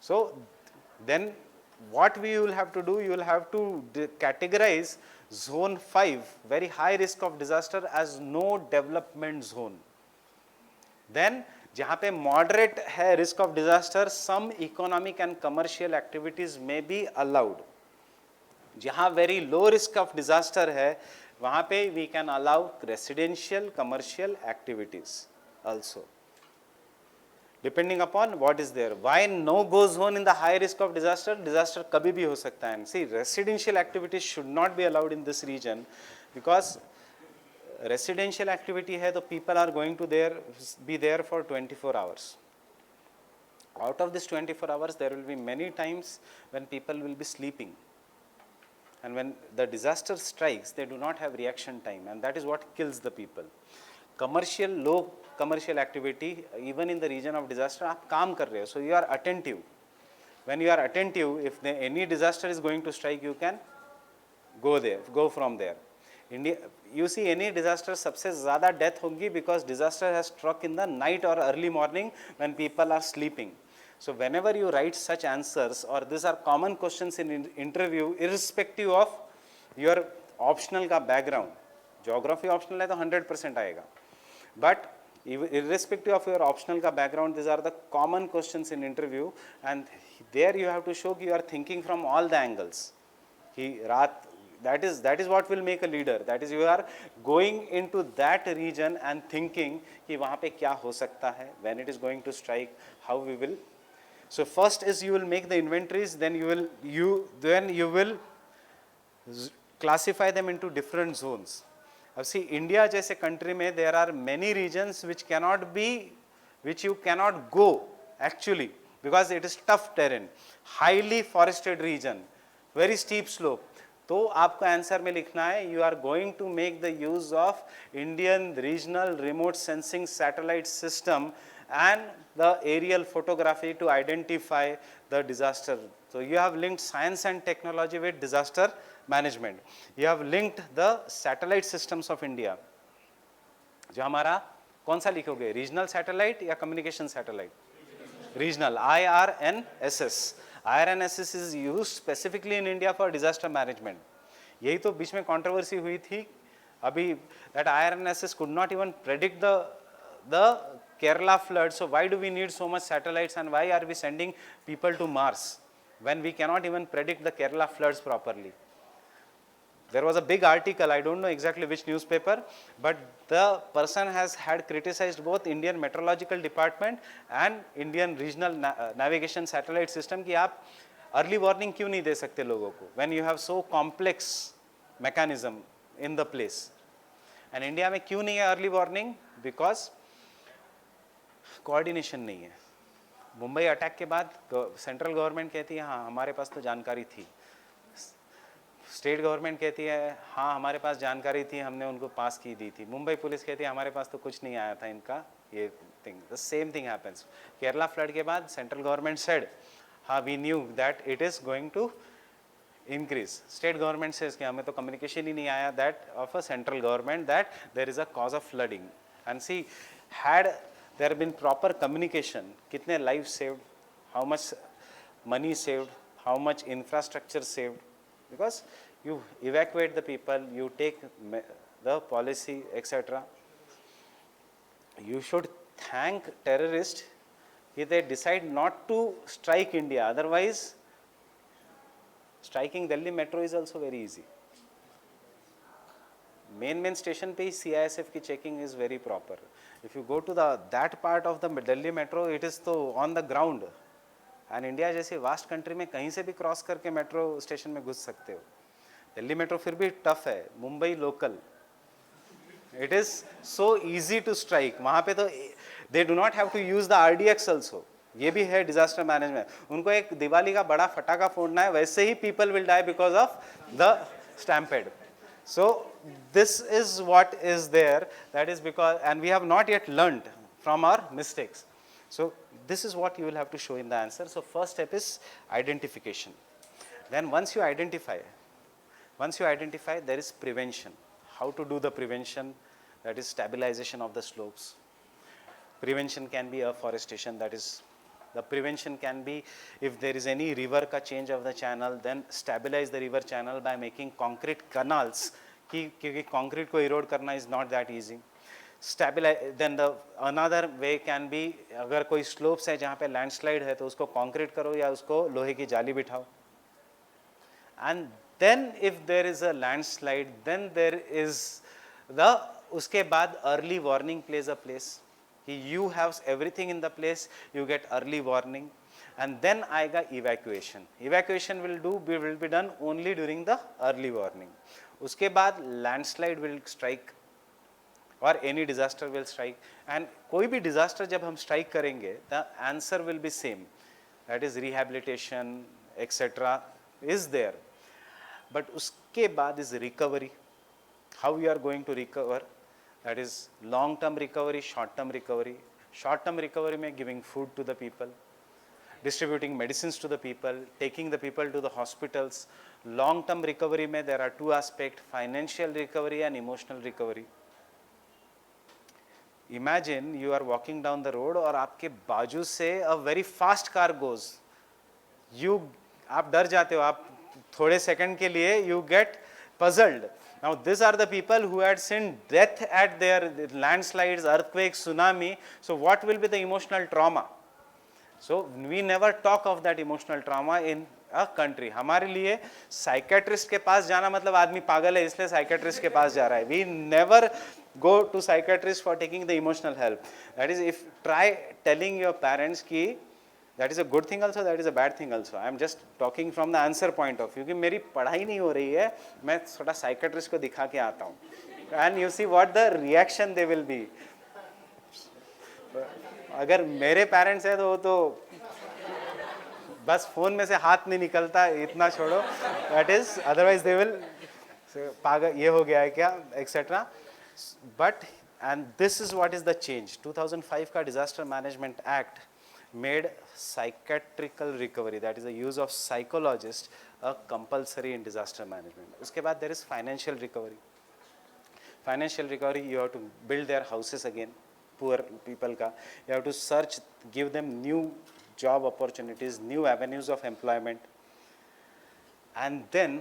So then what we will have to do, you will have to categorize zone 5, very high risk of disaster, as no development zone. Then जहाँ पे moderate है risk of disaster, some economic and commercial activities may be allowed. जहाँ very low risk of disaster है, वहाँ पे we can allow residential commercial activities also. depending upon what is there. Why no go zone in the high risk of disaster? Disaster kabhi bhi ho sakta hai. And see, residential activities should not be allowed in this region, because residential activity hai, the people are going to be there for 24 hours. Out of this 24 hours, there will be many times when people will be sleeping. And when the disaster strikes, they do not have reaction time, and that is what kills the people. Commercial, low commercial activity, even in the region of disaster, आप काम कर रहे हो, so you are attentive. When you are attentive, if any disaster is going to strike, you can go from there. India, you see any disaster, सबसे ज़्यादा death होगी because disaster has struck in the night or early morning when people are sleeping. So whenever you write such answers, or these are common questions in interview, irrespective of your optional का background, geography optional है तो 100% आएगा. But irrespective of your optional ka background, these are the common questions in interview, and there you have to show you are thinking from all the angles. That is what will make a leader. That is, you are going into that region and thinking कि वहाँ पे क्या हो सकता है, when it is going to strike, how we will. So first is you will make the inventories, then you will classify them into different zones. अब see, India जैसे country में there are many regions which you cannot go actually, because it is tough terrain, highly forested region, very steep slope. तो आपको answer में लिखना है, you are going to make the use of Indian regional remote sensing satellite system and the aerial photography to identify the disaster. So you have linked science and technology with disaster management. You have linked the satellite systems of India. जो हमारा कौन सा लिखोगे, regional satellite या communication satellite? Regional, IRNSS. IRNSS is used specifically in India for disaster management. यही तो बीच में controversy हुई थी अभी, that IRNSS could not even predict the Kerala flood. So why do we need so much satellites, and why are we sending people to Mars when we cannot even predict the Kerala floods properly? There was a big article, I don't know exactly which newspaper, but the person had criticized both Indian Meteorological Department and Indian Regional Navigation Satellite System कि आप early warning क्यों नहीं दे सकते लोगों को, when you have so complex mechanism in the place. And India में क्यों नहीं है early warning? Because coordination नहीं है. मुंबई अटैक के बाद सेंट्रल गवर्नमेंट कहती है हाँ हमारे पास तो जानकारी थी, स्टेट गवर्नमेंट कहती है हाँ हमारे पास जानकारी थी, हमने उनको पास की दी थी. मुंबई पुलिस कहती है हमारे पास तो कुछ नहीं आया था इनका ये thing. The same thing happens. Kerala flood के बाद सेंट्रल गवर्नमेंट सेड हाँ we knew that it is going to increase. State government says कि हमें तो कम्युनिकेशन ही नहीं आया that of a central government that there is a cause of flooding. And see, had there been proper communication, कितने life saved, how much money saved, how much infrastructure saved, because you evacuate the people, you take the policy, etc. You should thank terrorists if they decide not to strike India. Otherwise, striking Delhi metro is also very easy. Main station पे ही CISF की checking is very proper. If you go to that part of the Delhi metro, it is तो on the ground. And India जैसी vast country में कहीं से भी cross करके metro station में घुस सकते हो. दिल्ली मेट्रो फिर भी टफ है, Mumbai local it is so easy to strike. वहाँ पे तो they do not have to use the RDX also. ये भी है डिजास्टर मैनेजमेंट. उनको एक दिवाली का बड़ा फटाका फोड़ना है, वैसे ही people will die because of the stampede. So this is what is there, that is because and we have not yet learned from our mistakes. So this is what you will have to show in the answer. So first step is identification. Then once you identify, there is prevention. How to do the prevention? That is stabilization of the slopes. Prevention can be afforestation. That is, the prevention can be if there is any river ka change of the channel, then stabilize the river channel by making concrete canals. क्योंकि concrete को erode करना is not that easy. Stabilize, then the another way can be, अगर कोई slopes है जहाँ पे landslide है तो उसको concrete करो या उसको लोहे की जाली बिठाओ. And then if there is a landslide, then there is the, उसके बाद early warning plays a place. कि you have everything in the place, you get early warning, and then आएगा evacuation. Evacuation will be done only during the early warning. उसके बाद landslide will strike or any disaster will strike, and कोई भी disaster जब हम strike करेंगे, the answer will be same, that is rehabilitation etc. is there, but उसके बाद is recovery. How you are going to recover? That is long term recovery, short term recovery. Short term recovery में giving food to the people, distributing medicines to the people, taking the people to the hospitals. Long term recovery में there are two aspects, financial recovery and emotional recovery. Imagine you are walking down the road और आपके बाजू से a very fast car goes. आप डर जाते हो, आप थोड़े सेकंड के लिए you get puzzled. Now these are the people who had seen death at their landslides, earthquakes, tsunami. So what will be the emotional trauma? So we never talk of that emotional trauma in a country. हमारे लिए psychiatrist के पास जाना मतलब आदमी पागल है इसलिए psychiatrist के पास जा रहा है. We never go to psychiatrist for taking the emotional help. That is, if try telling your parents कि that is a good thing also, that is a bad thing also. I am just talking from the answer point of view कि मेरी पढ़ाई नहीं हो रही है, मैं थोड़ा साइकेट्रिस्ट को दिखा के आता हूँ. And you see what the reaction they will be. अगर मेरे पेरेंट्स है तो वो तो बस फोन में से हाथ नहीं निकलता, इतना छोड़ो. That is otherwise they will पागल, ये हो गया है क्या etcetera. But and this is what is the change. 2005 का disaster management act made psychiatrical recovery, that is the use of psychologist, a compulsory in disaster management. उसके बाद there is financial recovery. Financial recovery, you have to build their houses again, poor people ka. You have to search, give them new job opportunities, new avenues of employment. And then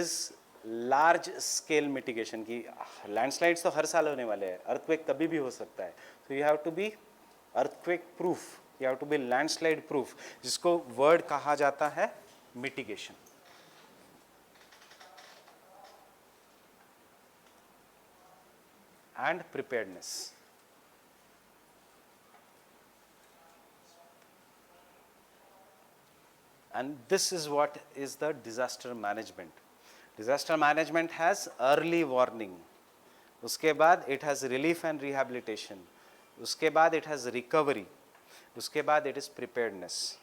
is large scale mitigation की landslides तो हर साल होने वाले हैं, earthquake कभी भी हो सकता है. So you have to be earthquake proof, you have to be landslide proof, जिसको word कहा जाता है mitigation. And preparedness. And this is what is the disaster management. Disaster management has early warning. उसके बाद it has relief and rehabilitation. उसके बाद it has recovery. उसके बाद it is preparedness.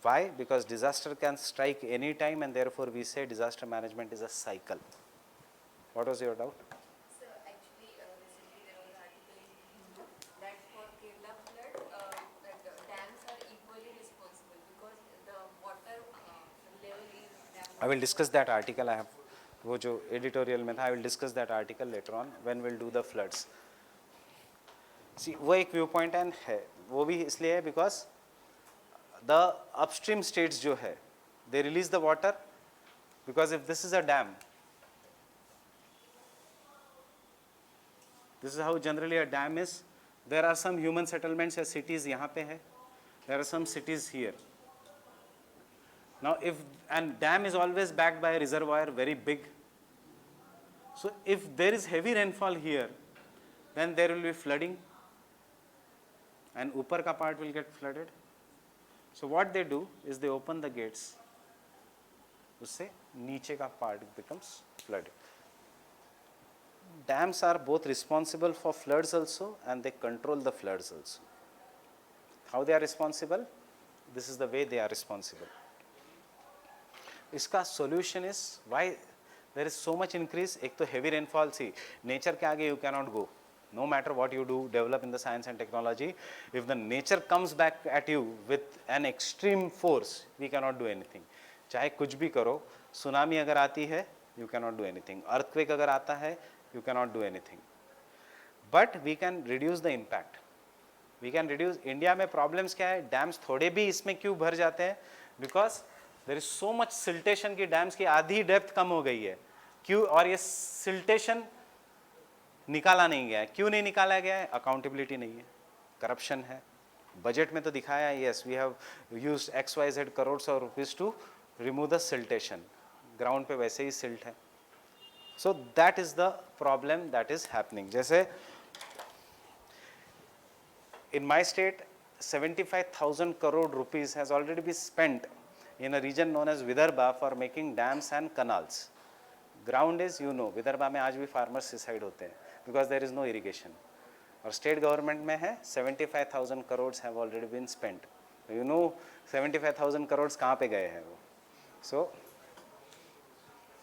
Why? Because disaster can strike any time, and therefore we say disaster management is a cycle. What was your doubt? Sir, actually, recently there was an article in Hindu that for Kerala flood, that dams are equally responsible because the water level is dam. I will discuss that article. I have वो जो editorial में था, I will discuss that article later on when we'll do the floods. See, वो एक view point है, वो भी इसलिए है because the upstream states जो है, they release the water because if this is a dam, this is how generally a dam is. There are some human settlements या cities यहाँ पे है, there are some cities here. Now if, and dam is always backed by a reservoir very big. So if there is heavy rainfall here, then there will be flooding and ऊपर का part will get flooded. So what they do is they open the gates, उससे नीचे का part becomes flooded. Dams are both responsible for floods also and they control the floods also. How they are responsible? This is the way they are responsible. इसका solution is why there is so much increase. एक तो heavy rainfall, see, nature के आगे you cannot go. No matter what you do, develop in the science and technology, if the nature comes back at you with an extreme force, we cannot do anything. चाहे कुछ भी करो, tsunami अगर आती है, you cannot do anything. Earthquake अगर आता है, you cannot do anything. But we can reduce the impact. We can reduce. India में problems क्या है? Dams थोड़े भी इसमें क्यों भर जाते हैं? Because there is so much siltation की dams की आधी depth कम हो गई है. क्यों? और ये siltation निकाला नहीं गया है. क्यों नहीं निकाला गया है? Accountability नहीं है, corruption है. बजट में तो दिखाया है, yes, we have used XYZ crores of rupees to remove the siltation. Ground पे वैसे ही silt है. So that is the problem that is happening. जैसे in my state, 75,000 crore rupees has already been spent in a region known as Vidarbha for making dams and canals. Ground is, you know, Vidarbha में आज भी farmers suicide होते हैं because there is no irrigation. और state government में है 75,000 crores have already been spent. You know 75,000 crores कहाँ पे गए हैं वो?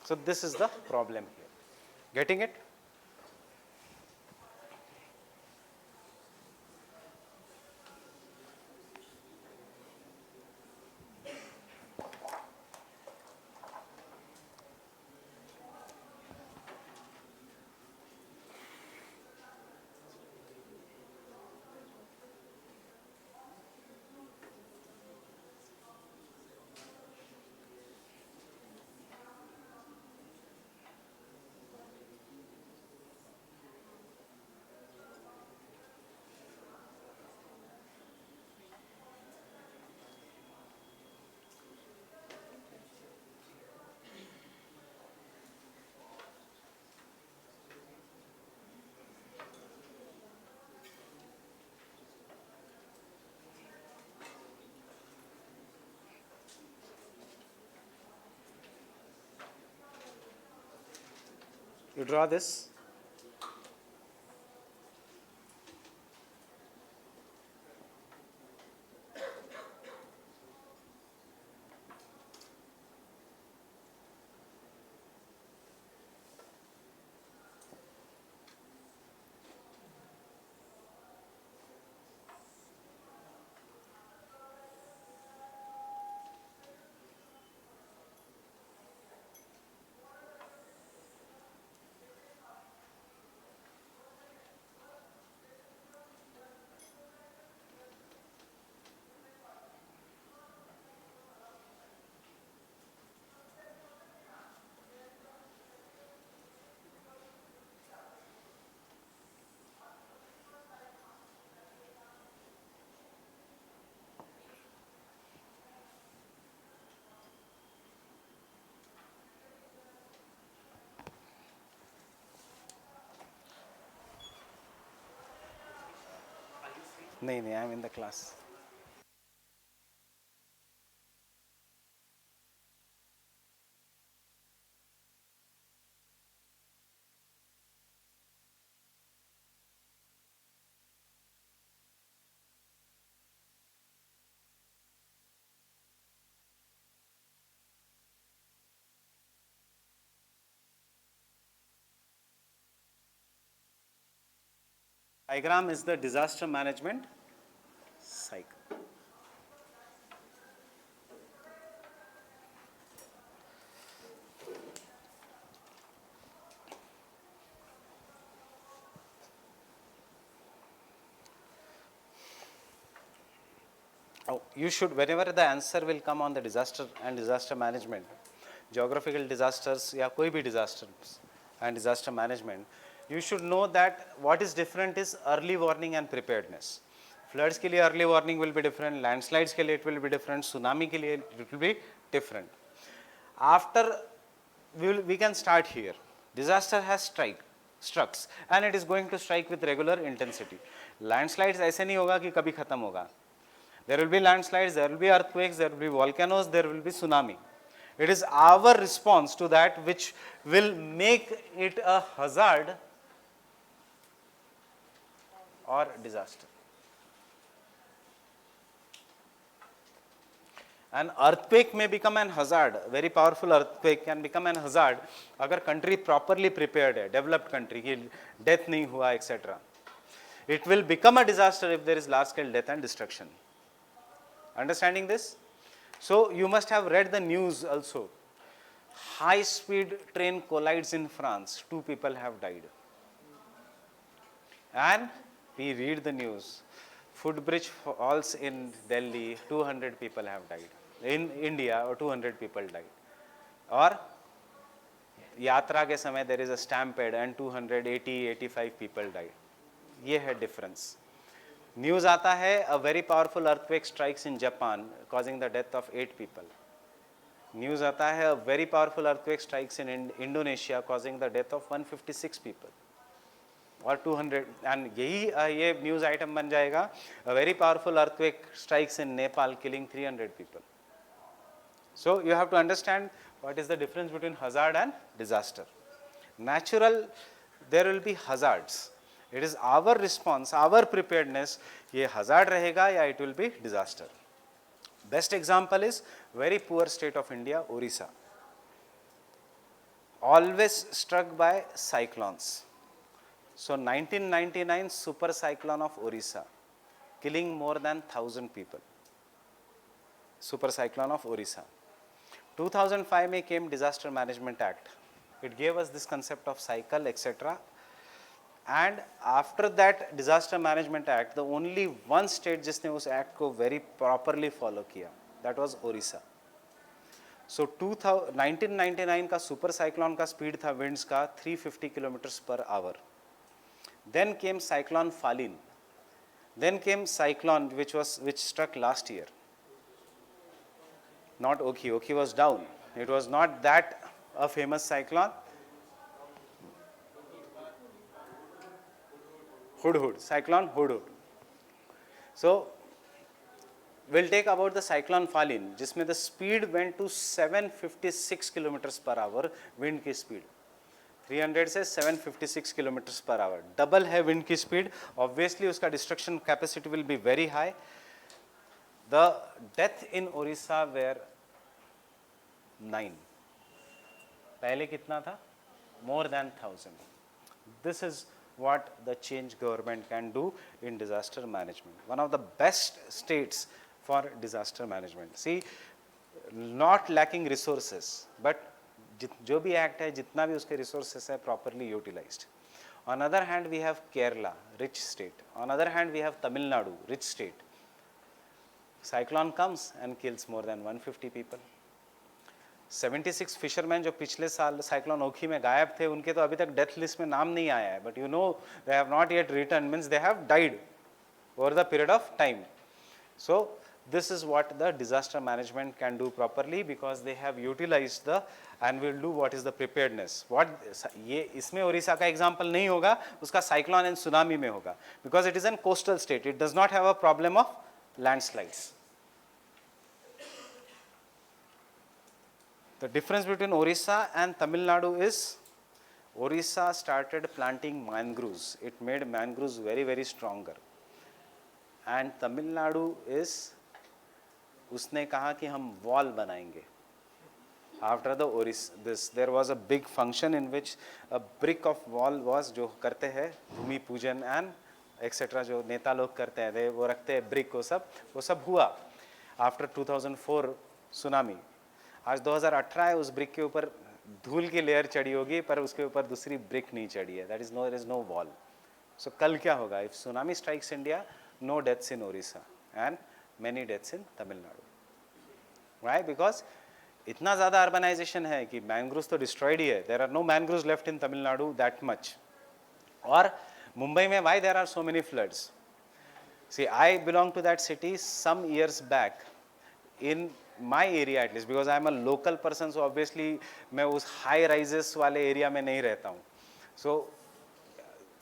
So this is the problem here. Getting it? You draw this. नहीं नहीं, I am in the class. Diagram is the disaster management cycle. Oh, you should, whenever the answer will come on the disaster and disaster management, geographical disasters या कोई भी disasters and disaster management, you should know that what is different is early warning and preparedness. Floods के लिए early warning will be different, landslides के लिए it will be different, tsunami के लिए it will be different. After we can start here. Disaster has struck and it is going to strike with regular intensity. Landslides ऐसे नहीं होगा कि कभी खत्म होगा. There will be landslides, there will be earthquakes, there will be volcanoes, there will be tsunami. It is our response to that which will make it a hazard or disaster. An earthquake may become an hazard, very powerful earthquake can become an hazard अगर country properly prepared है, developed country कि death नहीं हुआ etc. It will become a disaster if there is large scale death and destruction. Understanding this? So you must have read the news also. High speed train collides in France, 2 people have died. And we read the news. Footbridge falls in Delhi, 200 people have died. In India, or 200 people died. Or यात्रा के समय there is a stampede and 285 people died. ये है difference. News आता है a very powerful earthquake strikes in Japan causing the death of 8 people. News आता है a very powerful earthquake strikes in Indonesia causing the death of 156 people. और 200 and यही ये news item बन जाएगा, a very powerful earthquake strikes in Nepal killing 300 people. So you have to understand what is the difference between hazard and disaster. Natural, there will be hazards. It is our response, our preparedness, ये hazard रहेगा या it will be disaster. Best example is very poor state of India, Orissa. Always struck by cyclones. So 1999 super cyclone of Orissa, killing more than 1,000 people. Super cyclone of Orissa. 2005 में came Disaster Management Act. It gave us this concept of cycle, etc. And after that Disaster Management Act, the only one state जिसने उस act को very properly follow किया, that was Orissa. So 1999 का super cyclone का speed था winds का 350 kilometers per hour. Then came cyclone Falin. Then came cyclone which struck last year. Not Oki. Oki was down. It was not that a famous cyclone. Hudhud. Cyclone Hudhud. So we'll take about the cyclone Falin, जिसमें the speed went to 756 kilometers per hour wind की speed. 300 से 756 kilometers per hour. Double है wind की speed. Obviously उसका destruction capacity will be very high. The death in Orissa were 9. पहले कितना था? More than 1,000. This is what the change government can do in disaster management. One of the best states for disaster management. See, not lacking resources, but जो भी act है, जितना भी उसके resources है, properly utilized. On other hand, we have Kerala, rich state. On other hand, we have Tamil Nadu, rich state. Cyclone comes and kills more than 150 people. 76 fishermen जो पिछले साल cyclone ओखी में गायब थे, उनके तो अभी तक death list में नाम नहीं आया है. But you know, they have not yet returned, means they have died over the period of time. So this is what the disaster management can do properly, because they have utilized the and will do what is the preparedness. What ये इसमें ओडिशा का example नहीं होगा, उसका cyclone and tsunami में होगा, because it is an coastal state. It does not have a problem of landslides. The difference between Orissa and Tamil Nadu is Orissa started planting mangroves. It made mangroves very, very stronger. And Tamil Nadu is उसने कहा कि हम wall बनाएंगे. After the Orissa, there was a big function in which a brick of wall was, जो करते हैं भूमि पूजन and etc. जो नेता लोग करते हैं, वो रखते हैं brick, वो सब हुआ. After 2004 tsunami. आज 2018 है, उस ब्रिक के ऊपर धूल की लेयर चढ़ी होगी, पर उसके ऊपर दूसरी ब्रिक नहीं चढ़ी है. There is no wall. So कल क्या होगा? If tsunami strikes India, no deaths in Orissa and many deaths in Tamil Nadu. Why? Because इतना ज़्यादा urbanization है कि mangroves तो destroyed ही है. There are no mangroves left in Tamil Nadu that much. और मुंबई में why there are so many floods? See, I belong to that city some years back. In my area at least, because I am a local person, so obviously मैं उस high rises वाले area में नहीं रहता हूँ.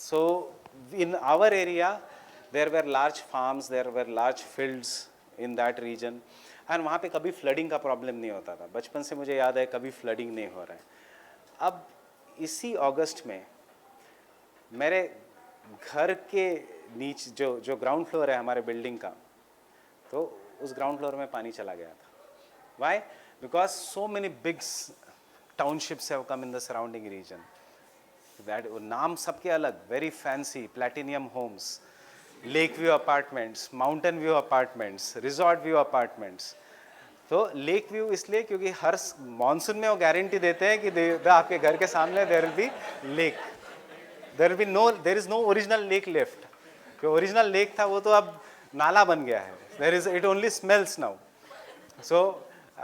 So in our area there were large farms, there were large fields in that region, and वहाँ पे कभी flooding का problem नहीं होता था. बचपन से मुझे याद है कभी flooding नहीं हो रहा है. अब इसी अगस्त में मेरे घर के नीचे जो ग्राउंड फ्लोर है हमारे बिल्डिंग का, तो उस ग्राउंड फ्लोर में पानी चला गया था. Why? Because so many big townships have come in the surrounding region. That नाम सबके अलग, very fancy, platinum homes, lake view apartments, mountain view apartments, resort view apartments. तो लेक व्यू इसलिए क्योंकि हर मानसून में वो गारंटी देते हैं कि आपके घर के सामने there will be lake. There is no original lake left. जो original lake था वो तो अब नाला बन गया है. It only smells now. So,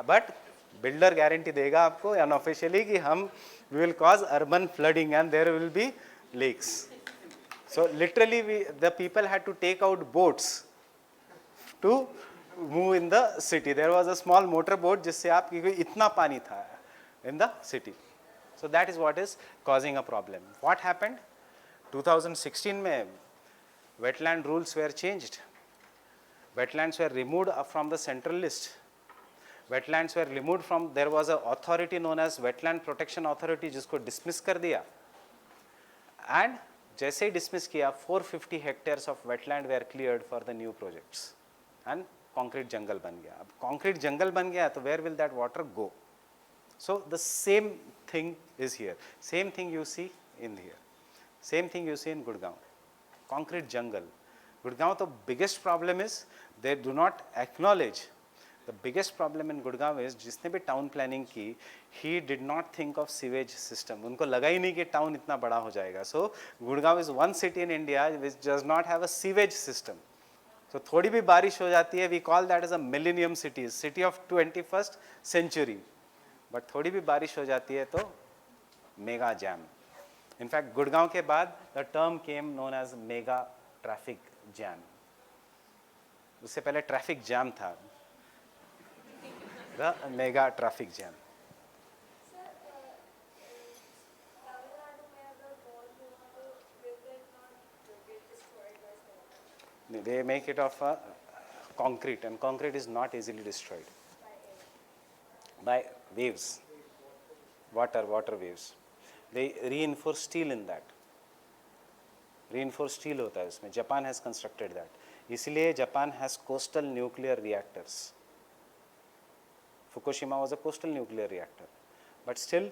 but builder guarantee देगा आपको unofficially कि हम we will cause urban flooding and there will be lakes. So literally the people had to take out boats to move in the city. There was a small motor boat जिससे आप क्योंकि इतना पानी था in the city. So that is what is causing a problem. What happened? 2016 में wetland rules were changed. Wetlands were removed from the central list. Wetlands were removed from, there was an authority known as Wetland Protection Authority जिसको dismiss कर दिया. And जैसे ही dismiss किया 450 hectares of wetland were cleared for the new projects. And concrete jungle बन गया. अब concrete jungle बन गया तो where will that water go? So the same thing is here. Same thing you see in here. Same thing you see in Gurgaon. Concrete jungle. Gurgaon, the biggest problem is they do not acknowledge. The biggest problem in Gurgaon is जिसने भी town planning की, he did not think of sewage system. उनको लगा ही नहीं कि town इतना बड़ा हो जाएगा. So Gurgaon is one city in India which does not have a sewage system. So थोड़ी भी बारिश हो जाती है, we call that as a millennium city, city of 21st century. But थोड़ी भी बारिश हो जाती है तो mega jam. In fact, Gurgaon के बाद the term came known as mega traffic jam. उससे पहले traffic jam था. The mega traffic jam. Sir, Tamil Nadu में अगर wall हुआ तो will it not get destroyed by storm? They make it of concrete, and concrete is not easily destroyed by waves, water waves. They reinforce steel in that. Reinforced steel होता है उसमें. Japan has constructed that. इसलिए Japan has coastal nuclear reactors. Fukushima was a coastal nuclear reactor, but still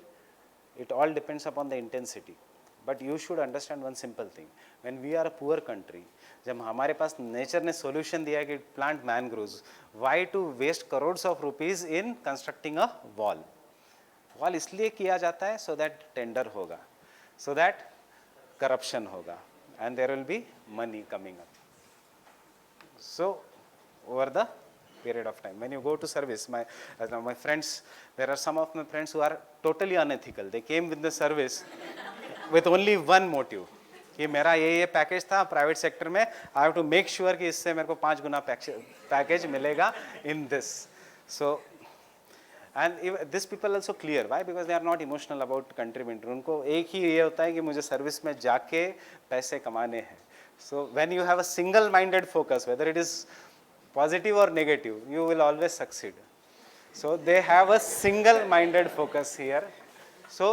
it all depends upon the intensity. But you should understand one simple thing. When we are a poor country, जब हमारे पास nature ने solution दिया है कि plant mangroves, why to waste crores of rupees in constructing a wall? Wall इसलिए किया जाता है so that tender होगा, so that corruption होगा, and there will be money coming up. So over the period of time, when you go to service, my friends, there are some of my friends who are totally unethical. They came with the service with only one motive कि मेरा ये package था private sector में, I have to make sure कि इससे मेरे को 5 गुना पैकेज मिलेगा in this. So and this people also clear. Why? Because they are not emotional about contributor. उनको एक ही ये होता है कि मुझे सर्विस में जाके पैसे कमाने हैं. So when you have a single minded focus, whether it is positive or negative, you will always succeed. So they have a single minded focus here. So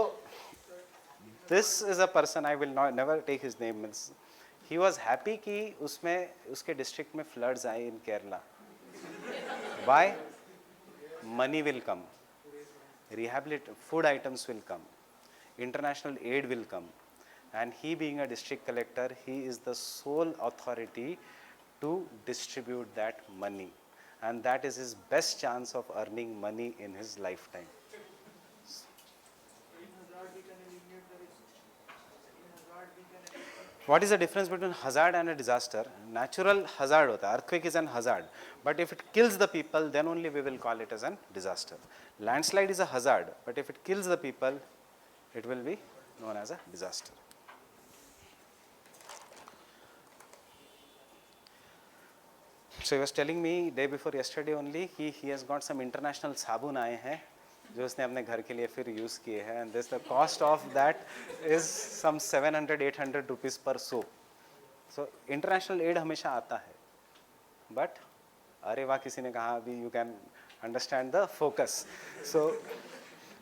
this is a person, I will not never take his name. He was happy कि उसमें उसके district में floods आए in Kerala. Why? Money will come, food items will come, international aid will come, and he being a district collector, he is the sole authority to distribute that money, and that is his best chance of earning money in his lifetime. What is the difference between hazard and a disaster? Natural hazard hota hai, earthquake is an hazard, but if it kills the people, then only we will call it as a disaster. Landslide is a hazard, but if it kills the people, it will be known as a disaster. So he was telling me day before yesterday only he has got some international sabun आए हैं जो उसने अपने घर के लिए फिर use किए हैं, and this the cost of that is some 700-800 rupees per soap. So international aid हमेशा आता है, but अरे वाह किसी ने कहा अभी you can understand the focus. So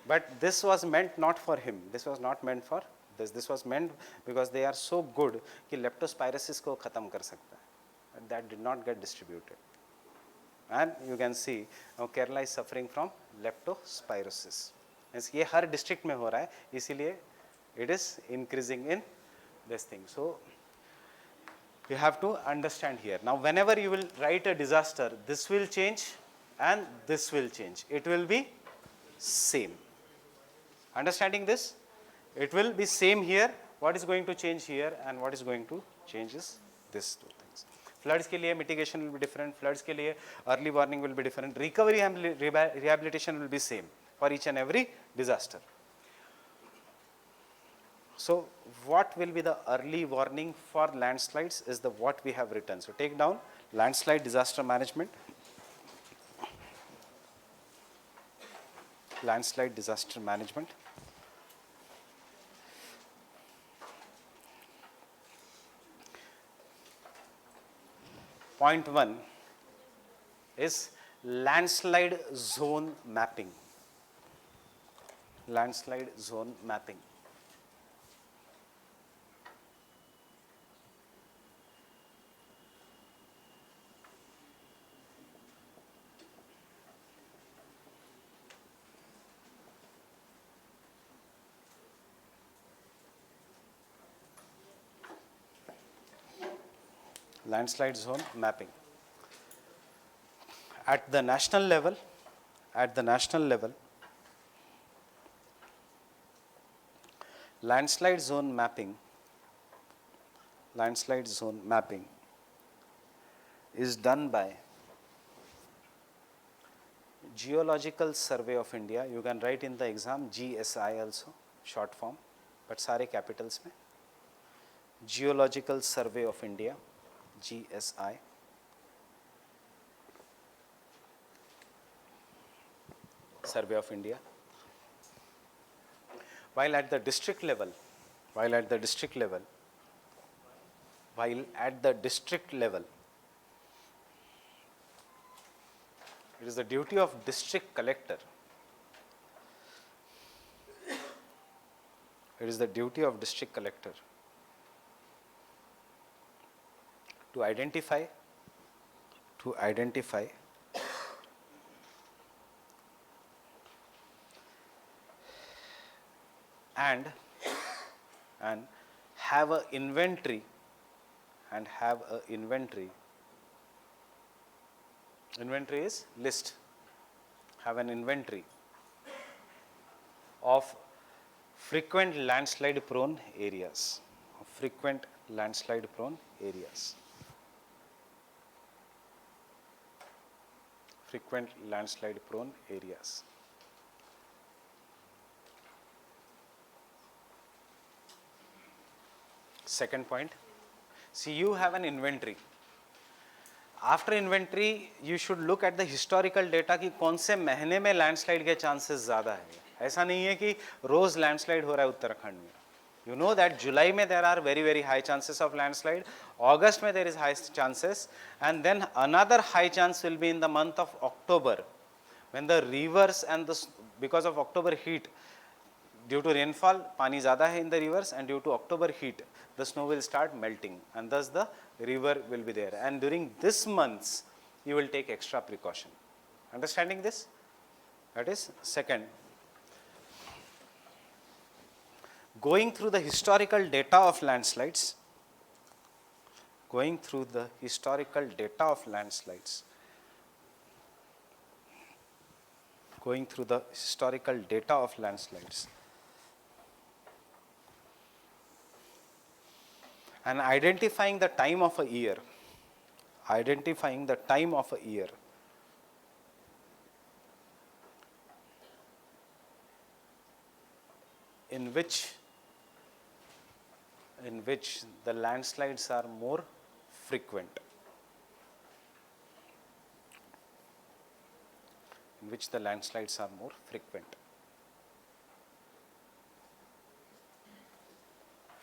but this was meant not for him. This was not meant for this. This was meant because they are so good कि leptospirosis को खत्म कर सकता है. That did not get distributed, and you can see now Kerala is suffering from leptospirosis. ये हर district में हो रहा है, इसीलिए it is increasing in this thing. So you have to understand here. Now whenever you will write a disaster, this will change and this will change. It will be same. Understanding this? It will be same here. What is going to change here and what is going to change is this two things. Floods के लिए mitigation will be different. Floods के लिए early warning will be different. Recovery and rehabilitation will be same for each and every disaster. So what will be the early warning for landslides is the what we have written. So take down landslide disaster management. Landslide disaster management. point 1 is landslide zone mapping. Landslide zone mapping. Landslide zone mapping. At the national level, landslide zone mapping is done by Geological Survey of India. You can write in the exam GSI also, short form, but सारे capitals में. Geological Survey of India, GSI. Survey of India. While at the district level, it is the duty of district collector. To identify and have a inventory is list, have an inventory of frequent landslide prone areas, Second point, see, you have an inventory. After inventory, you should look at the historical data कि कौन से महीने में landslide के chances ज़्यादा है. ऐसा नहीं है कि रोज़ लैंडस्लाइड हो रहा है उत्तराखंड में. You know that July में there are very very high chances of landslide, August में there is high chances, and then another high chance will be in the month of October, when the rivers and because of October heat, due to rainfall, पानी ज़्यादा है in the rivers, and due to October heat, the snow will start melting, and thus the river will be there. And during this months, you will take extra precaution. Understanding this? That is second. Going through the historical data of landslides, and identifying the time of a year, in which the landslides are more frequent.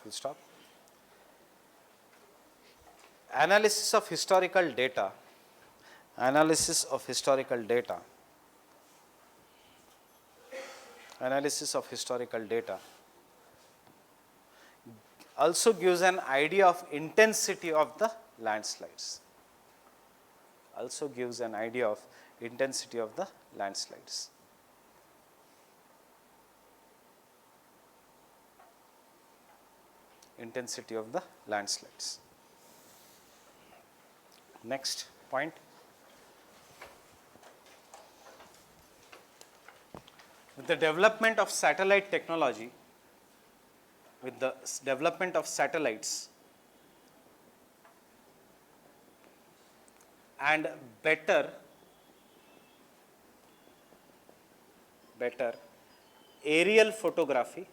Full stop. Analysis of historical data also gives an idea of intensity of the landslides. Next point. With the development of satellite technology, and better aerial photography,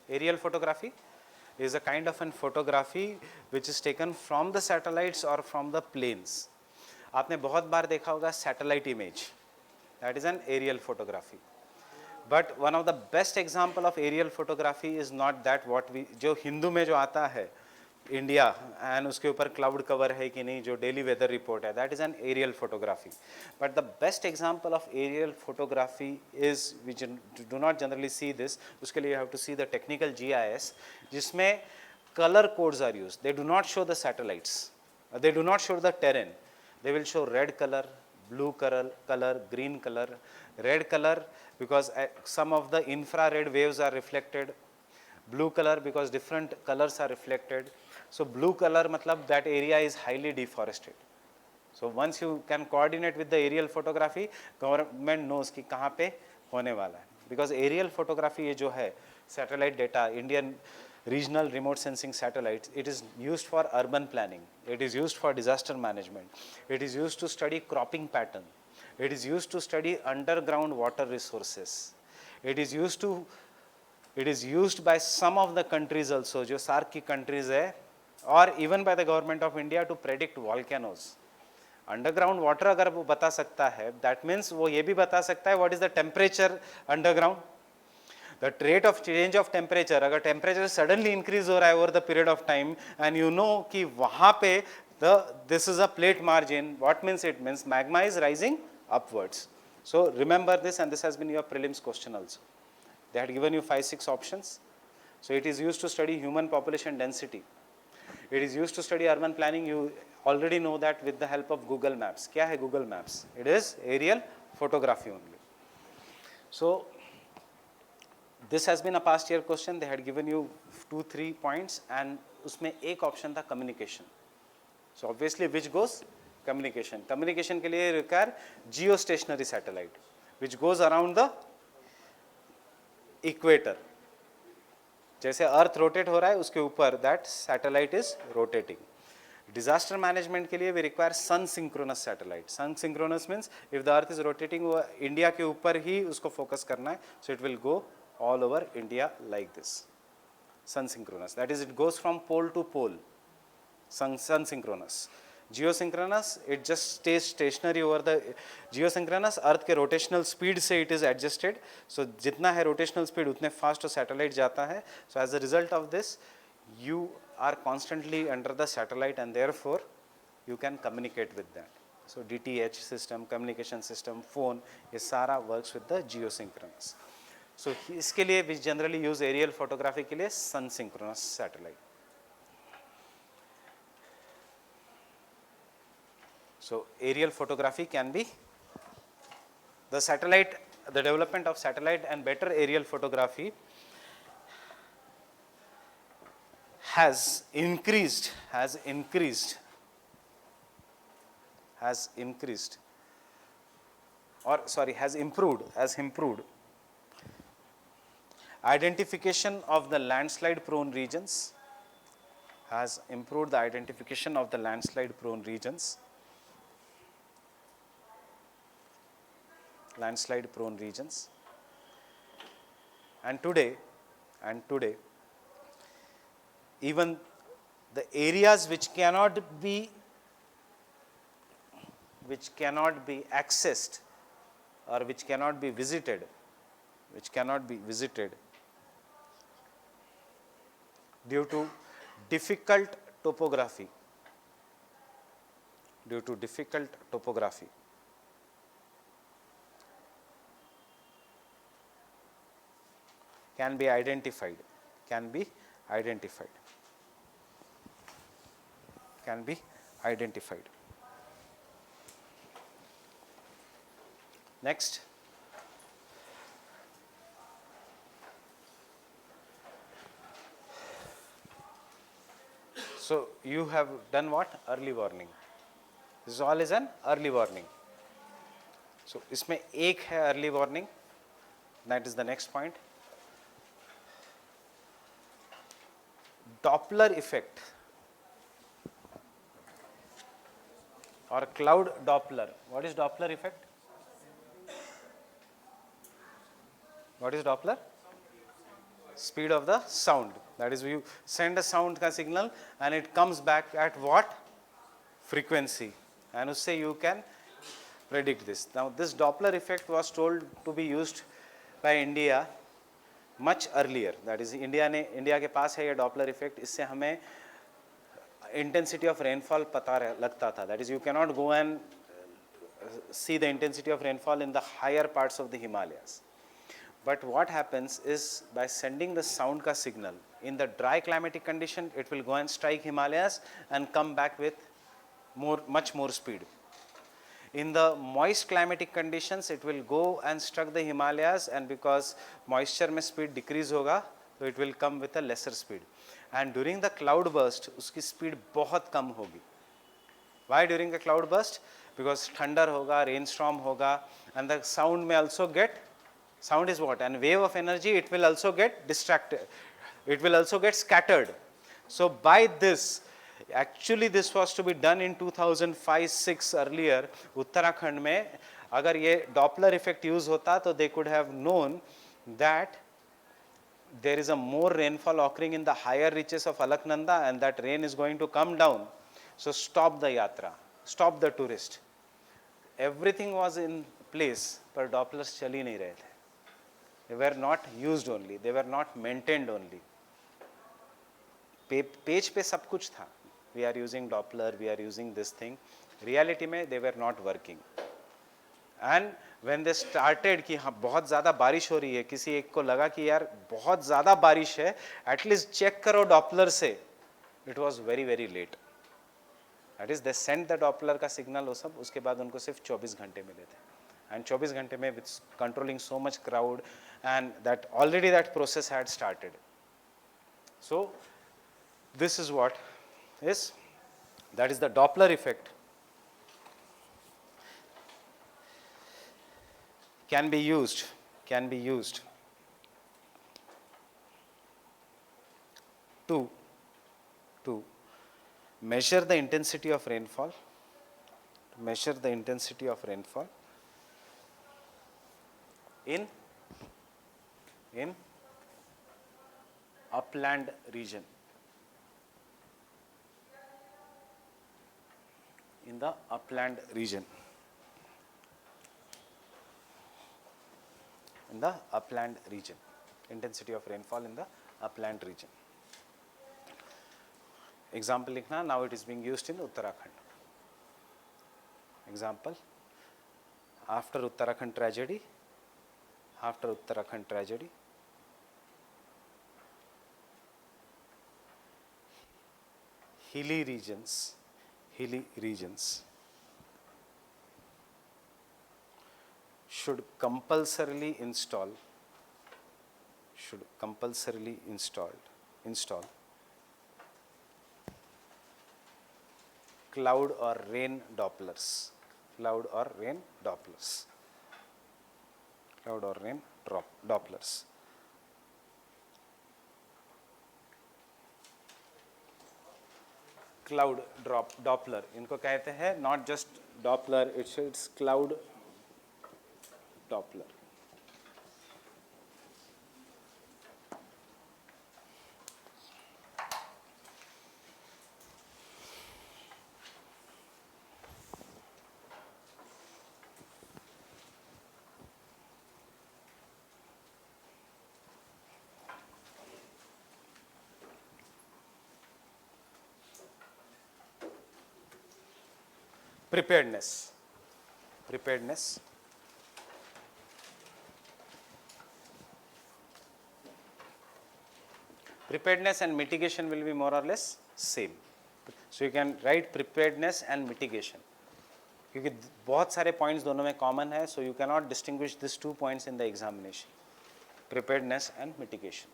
Aerial photography is a kind of an photography which is taken from the satellites or from the planes. आपने बहुत बार देखा होगा satellite image, that is an aerial photography. But one of the best example of aerial photography is not that what we, जो हिंदू में जो आता है India and उसके ऊपर क्लाउड कवर है कि नहीं, जो डेली वेदर रिपोर्ट है, that is an aerial photography. But the best example of aerial photography is, we do not generally see this, उसके लिए you have to see the technical GIS, जिसमें color codes are used. They do not show the satellites, they do not show the terrain. They will show red color, blue color, green color. Red color because some of the infrared waves are reflected, blue color because different colors are reflected. So blue color matlab that area is highly deforested. So once you can coordinate with the aerial photography, government knows कि कहाँ पे होने वाला है. Because aerial photography ये जो है satellite data, Indian regional remote sensing satellites, it is used for urban planning, it is used for disaster management, it is used to study cropping pattern, it is used to study underground water resources, it is used by some of the countries also, जो SAARC की countries है, or even by the government of India to predict volcanoes. Underground water अगर वो बता सकता है, that means वो ये भी बता सकता है what is the temperature underground, the rate of change of temperature. अगर टेम्परेचर सडनली इंक्रीज हो रहा है over the period of time and you know कि वहाँ पे this is a plate margin, what means it means magma is rising upwards. So remember this and this has been your prelims question also. They had given you 5-6 options. So it is used to study human population density, it is used to study urban planning. You already know that with the help of Google Maps. क्या है Google Maps? It is aerial photography only. So this has been a past year question. They had given you 2-3 points and उसमें एक option था communication. So obviously which goes? Communication. Communication के लिए require geostationary satellite which goes around the equator. जैसे earth rotate हो रहा है उसके ऊपर that satellite is rotating. Disaster management के लिए we require sun synchronous satellite. Sun synchronous means if the earth is rotating, वो इंडिया के ऊपर ही उसको फोकस करना है. So it will go all over India like this. Sun synchronous that is it goes from pole to pole. Sun synchronous. Geosynchronous it just stays stationary over the. Geosynchronous earth के rotational speed से it is adjusted. So जितना है rotational speed उतने fast satellite जाता है. So as a result of this you are constantly under the satellite and therefore you can communicate with that. So DTH system, communication system, phone, ये सारा works with the geosynchronous. So इसके लिए we generally use aerial photography के लिए sun synchronous satellite. So aerial photography can be the satellite, the development of satellite and better aerial photography has increased or sorry has improved identification of the landslide prone regions, has improved the identification of the landslide prone regions. Landslide prone regions. And today even the areas which cannot be accessed or which cannot be visited due to difficult topography can be identified. Next, so you have done what? Early warning. This all is an early warning. So इसमें एक है early warning, that is the next point. Doppler effect or cloud Doppler. What is Doppler effect? What is Doppler? Speed of the sound. That is, you send a sound ka signal and it comes back at what? Frequency. And usse you can predict this. Now this Doppler effect was told to be used by India much earlier. That is, India के पास है ये Doppler effect. इससे हमें intensity of rainfall पता लगता था. That is, you cannot go and see the intensity of rainfall in the higher parts of the Himalayas. But what happens is, by sending the sound ka signal in the dry climatic condition, it will go and strike Himalayas and come back with much more speed. In the moist climatic conditions, it will go and struck the Himalayas, and because moisture में speed decrease होगा, so it will come with a lesser speed. And during the cloud burst, उसकी speed बहुत कम होगी. Why during the cloud burst? Because thunder होगा, rainstorm होगा, and the sound may also get, sound is what? And wave of energy, it will also get distracted. It will also get scattered. So by this, actually this was to be done in 2005-6 earlier. Uttarakhand में अगर ये Doppler effect use होता, तो they could have known that there is a more rainfall occurring in the higher reaches of Alaknanda, and that rain is going to come down. So stop the yatra, stop the tourist. Everything was in place, but Dopplers चल ही नहीं रहे थे. They were not used only, they were not maintained only. Page पे सब कुछ था. We are using Doppler, we are using this thing. Reality में they were not working. And when they started कि हाँ बहुत ज़्यादा बारिश हो रही है, किसी एक को लगा कि यार बहुत ज़्यादा बारिश है, at least check करो Doppler से. It was very very late. That is, they sent the Doppler का signal वो सब, उसके बाद उनको सिर्फ 24 घंटे मिले थे. And 24 घंटे में with controlling so much crowd, and that already that process had started. So this is what is, that is the Doppler effect. Can be used to measure the intensity of rainfall, in upland region, in the upland region, intensity of rainfall in the upland region. Example लिखना. Now it is being used in Uttarakhand. Example, after Uttarakhand tragedy, hilly regions should compulsorily install cloud or rain Dopplers. Cloud Doppler, इनको कहते हैं not just Doppler, it's cloud Doppler. Preparedness. Preparedness and mitigation will be more or less same. So you can write preparedness and mitigation. क्योंकि बहुत सारे points दोनों में common है, so you cannot distinguish these 2 points in the examination. Preparedness and mitigation.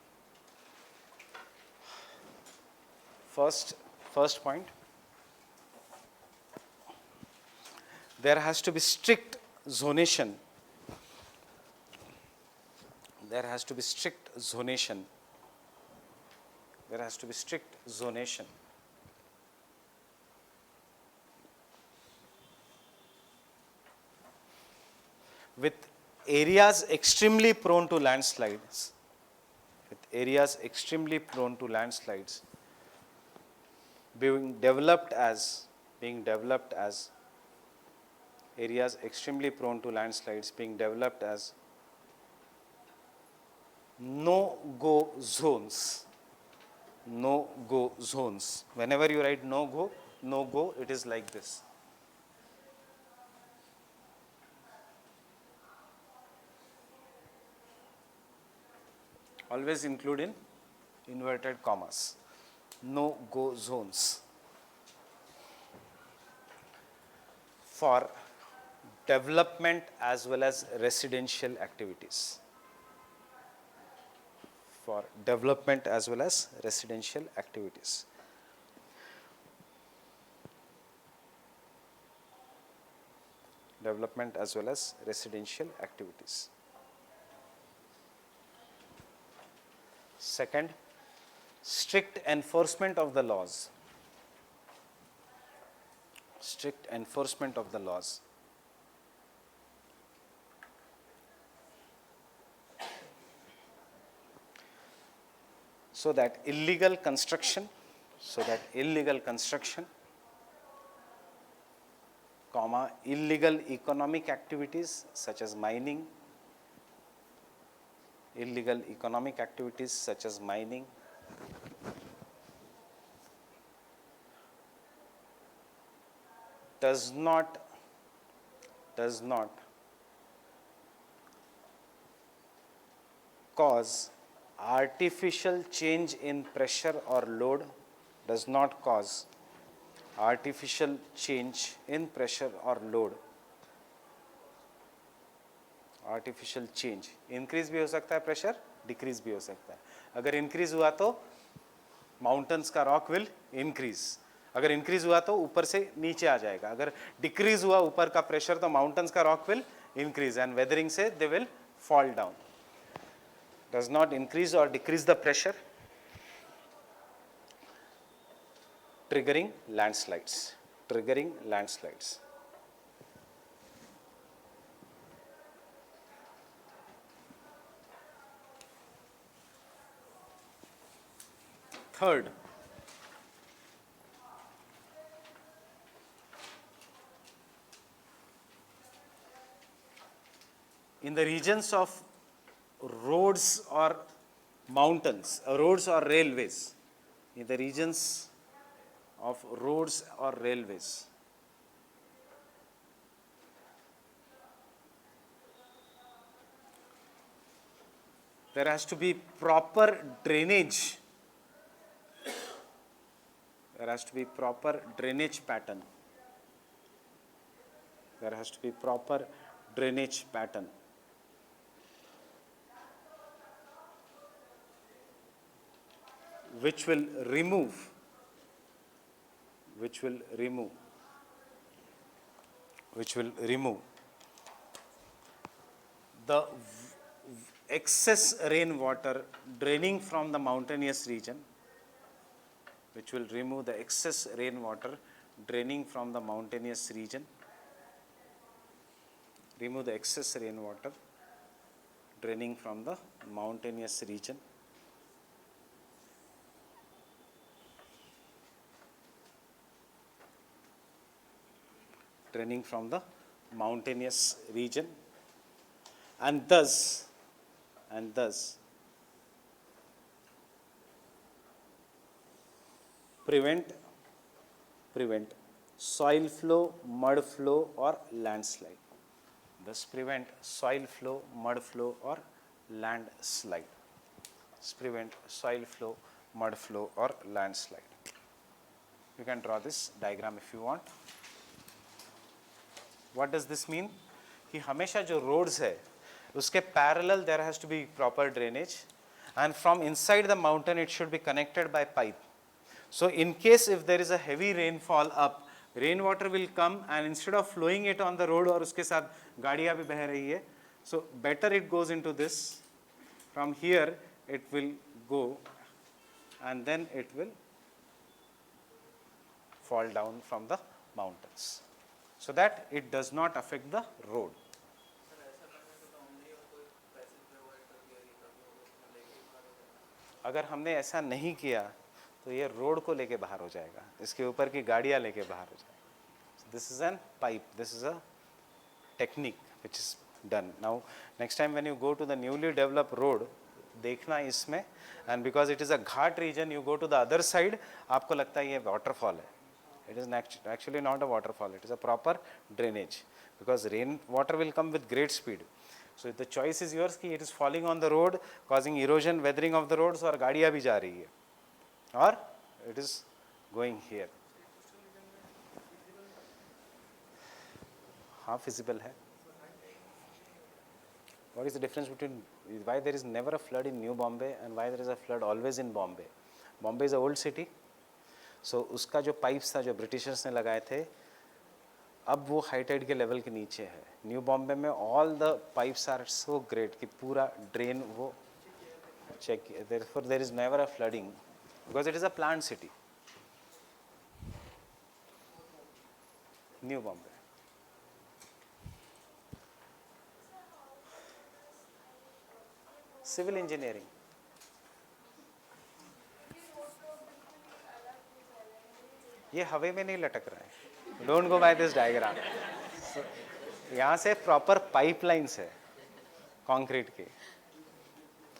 First point. There has to be strict zonation. With areas extremely prone to landslides. Being developed as areas extremely prone to landslides being developed as no-go zones. No-go zones. Whenever you write no-go, no-go, it is like this. Always include in inverted commas. No-go zones. For development as well as residential activities. For development as well as residential activities. Development as well as residential activities. Second, strict enforcement of the laws. Strict enforcement of the laws. So that illegal construction, comma, illegal economic activities such as mining, does not cause artificial change in pressure or load, artificial change in pressure or load. Artificial change, increase भी हो सकता है pressure, decrease भी हो सकता है. अगर increase हुआ तो माउंटेन्स का रॉक विल इंक्रीज, अगर इंक्रीज हुआ तो ऊपर से नीचे आ जाएगा. अगर डिक्रीज हुआ ऊपर का प्रेशर तो माउंटेन्स का rock will increase and weathering से they will fall down. Does not increase or decrease the pressure, triggering landslides. Third, in the regions of roads or mountains, roads or railways, in the regions of roads or railways, there has to be proper drainage. There has to be proper drainage pattern. Which will remove the excess rainwater draining from the mountainous region, and thus prevent soil flow, mud flow or landslide. You can draw this diagram if you want. What does this mean? कि हमेशा जो roads है उसके parallel there has to be proper drainage, and from inside the mountain it should be connected by pipe. So in case if there is a heavy rainfall up, rainwater will come and instead of flowing it on the road और उसके साथ गाड़ियाँ भी बह रही है, so better it goes into this. From here it will go and then it will fall down from the mountains, so that it does not affect the road. अगर हमने ऐसा नहीं किया तो ये रोड को लेके बाहर हो जाएगा, इसके ऊपर की गाड़ियाँ लेके बाहर हो जाएगा. This is an pipe, this is a technique which is done. Now next time when you go to the newly developed road, देखना इसमें, and because it is a ghat region, you go to the other side, आपको लगता है ये waterfall है. It is actually not a waterfall, it is a proper drainage, because rain water will come with great speed. So the choice is yours कि it is falling on the road, causing erosion, weathering of the roads, और गाड़ियाँ भी जा रही है, और it is going here. हाँ feasible है. What is the difference between why there is never a flood in New Bombay and why there is a flood always in Bombay? Bombay is a old city, so उसका जो pipes था जो Britishers ने लगाए थे, अब वो high Tide के लेवल के नीचे है. न्यू बॉम्बे में all the pipes are so great कि पूरा ड्रेन वो check, therefore there is never a flooding because it is a planned city. New Bombay. Civil engineering. ये हवा में नहीं लटक रहा है. Don't go by this diagram. यहाँ से प्रॉपर पाइपलाइंस है कंक्रीट के,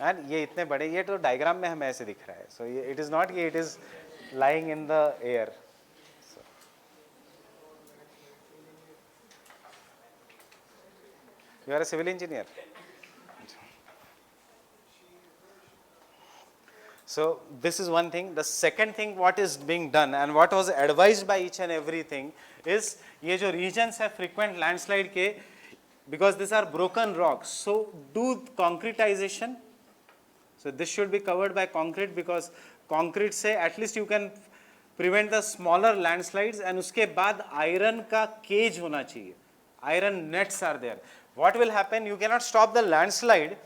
एंड ये इतने बड़े, ये तो डायग्राम में हमें ऐसे दिख रहा है. सो ये इट इज़ नॉट कि it is lying in the air. You are a civil engineer. So this is one thing. The second thing what is being done and what was advised by each and everything is ये जो regions है frequent landslide के, because these are broken rocks, so do concretization. So this should be covered by concrete because concrete से at least you can prevent the smaller landslides, and उसके बाद iron का cage होना चाहिए. Iron nets are there. What will happen? You cannot stop the landslide,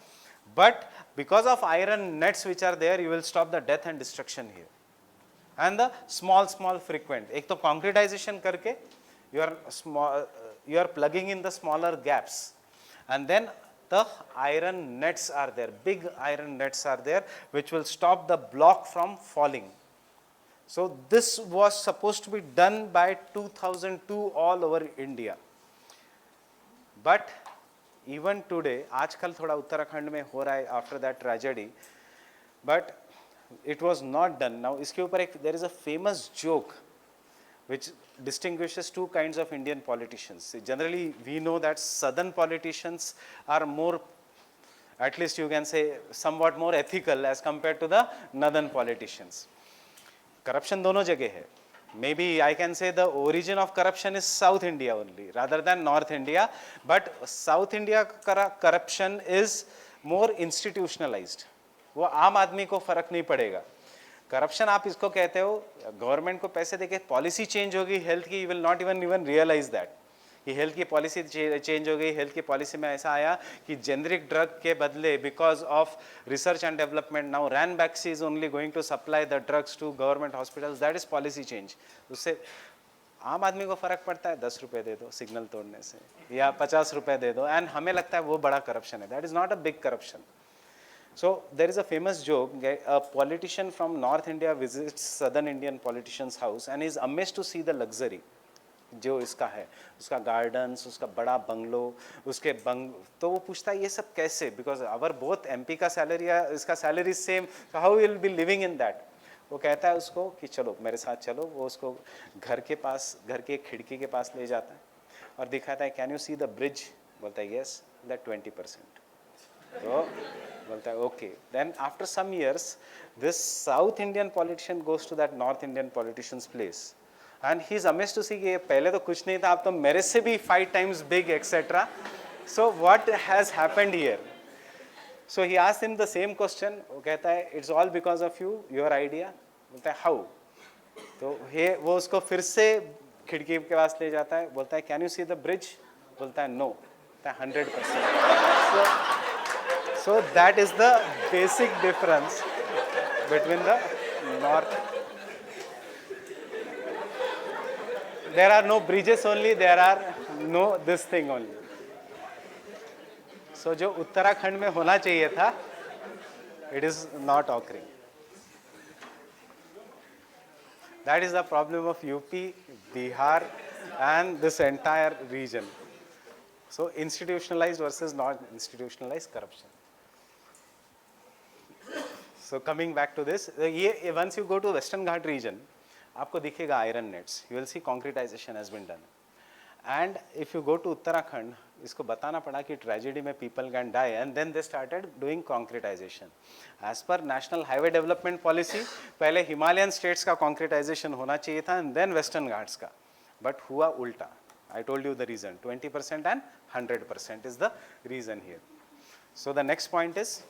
but because of iron nets which are there, you will stop the death and destruction here. And the small frequent. एक तो concretization करके you are plugging in the smaller gaps, and then the iron nets are there. Big iron nets are there which will stop the block from falling. So this was supposed to be done by 2002 all over India. But even today, आजकल थोड़ा उत्तराखंड में हो रहा है after that tragedy, but it was not done. Now इसके ऊपर एक there is a famous joke which distinguishes two kinds of Indian politicians. Generally, we know that southern politicians are more, at least you can say, somewhat more ethical as compared to the northern politicians. Corruption दोनों जगह है. Maybe I can say the origin of corruption is South India only rather than North India, but South India corruption is more institutionalized. वो आम आदमी को फर्क नहीं पड़ेगा. करप्शन आप इसको कहते हो, गवर्नमेंट को पैसे देके पॉलिसी चेंज होगी हेल्थ की, you will not even realise that कि हेल्थ की पॉलिसी चेंज हो गई. हेल्थ की पॉलिसी में ऐसा आया कि जेनरिक ड्रग के बदले because of research and development now Ranbaxy is only going to supply the drugs to government hospitals. That is policy change. उससे आम आदमी को फर्क पड़ता है 10 रुपये दे दो सिग्नल तोड़ने से या 50 रुपये दे दो, एंड हमें लगता है वो बड़ा करप्शन है. That is not a big corruption. So there is a famous joke. A politician from North India visits Southern Indian politician's house and is amazed to see the luxury जो इसका है, उसका गार्डन्स, उसका बड़ा bungalow, उसके तो वो पूछता है ये सब कैसे, बिकॉज अवर बोथ एमपी का सैलरी या इसका salary same, so how will be living in that. वो कहता है उसको कि चलो मेरे साथ चलो. वो उसको घर के पास, घर के खिड़की के पास ले जाता है और दिखाता है can you see the bridge. बोलता है यस. दैट 20%. तो बोलता है okay. Then after some years this south Indian politician goes to that north Indian politicians place and he is amazed to see कि पहले तो कुछ नहीं था, अब तो मेरे से भी 5 times big etcetera. So what has happened here. So he asked him the same question. वो कहता है it's all because of you, your idea. बोलता है हाउ. तो वो उसको फिर से खिड़की के पास ले जाता है. बोलता है can you see the bridge. बोलता है नो. बोलता है 100%. So that is the basic difference between the north. There are no bridges only, there are no this thing only. So जो उत्तराखंड में होना चाहिए था, it is not occurring. That is the problem of UP, Bihar and this entire region. So institutionalized versus not institutionalized corruption. So coming back to this, once you go to Western Ghat region, आपको दिखेगा iron nets. You will see concretization has been done. And if you go to Uttarakhand, इसको बताना पड़ा कि tragedy में people can die, and then they started doing concretization. As per National Highway Development Policy, पहले Himalayan states का concretization होना चाहिए था, and then Western Ghats का. But हुआ उल्टा. I told you the reason. 20% and 100% is the reason here. So the next point is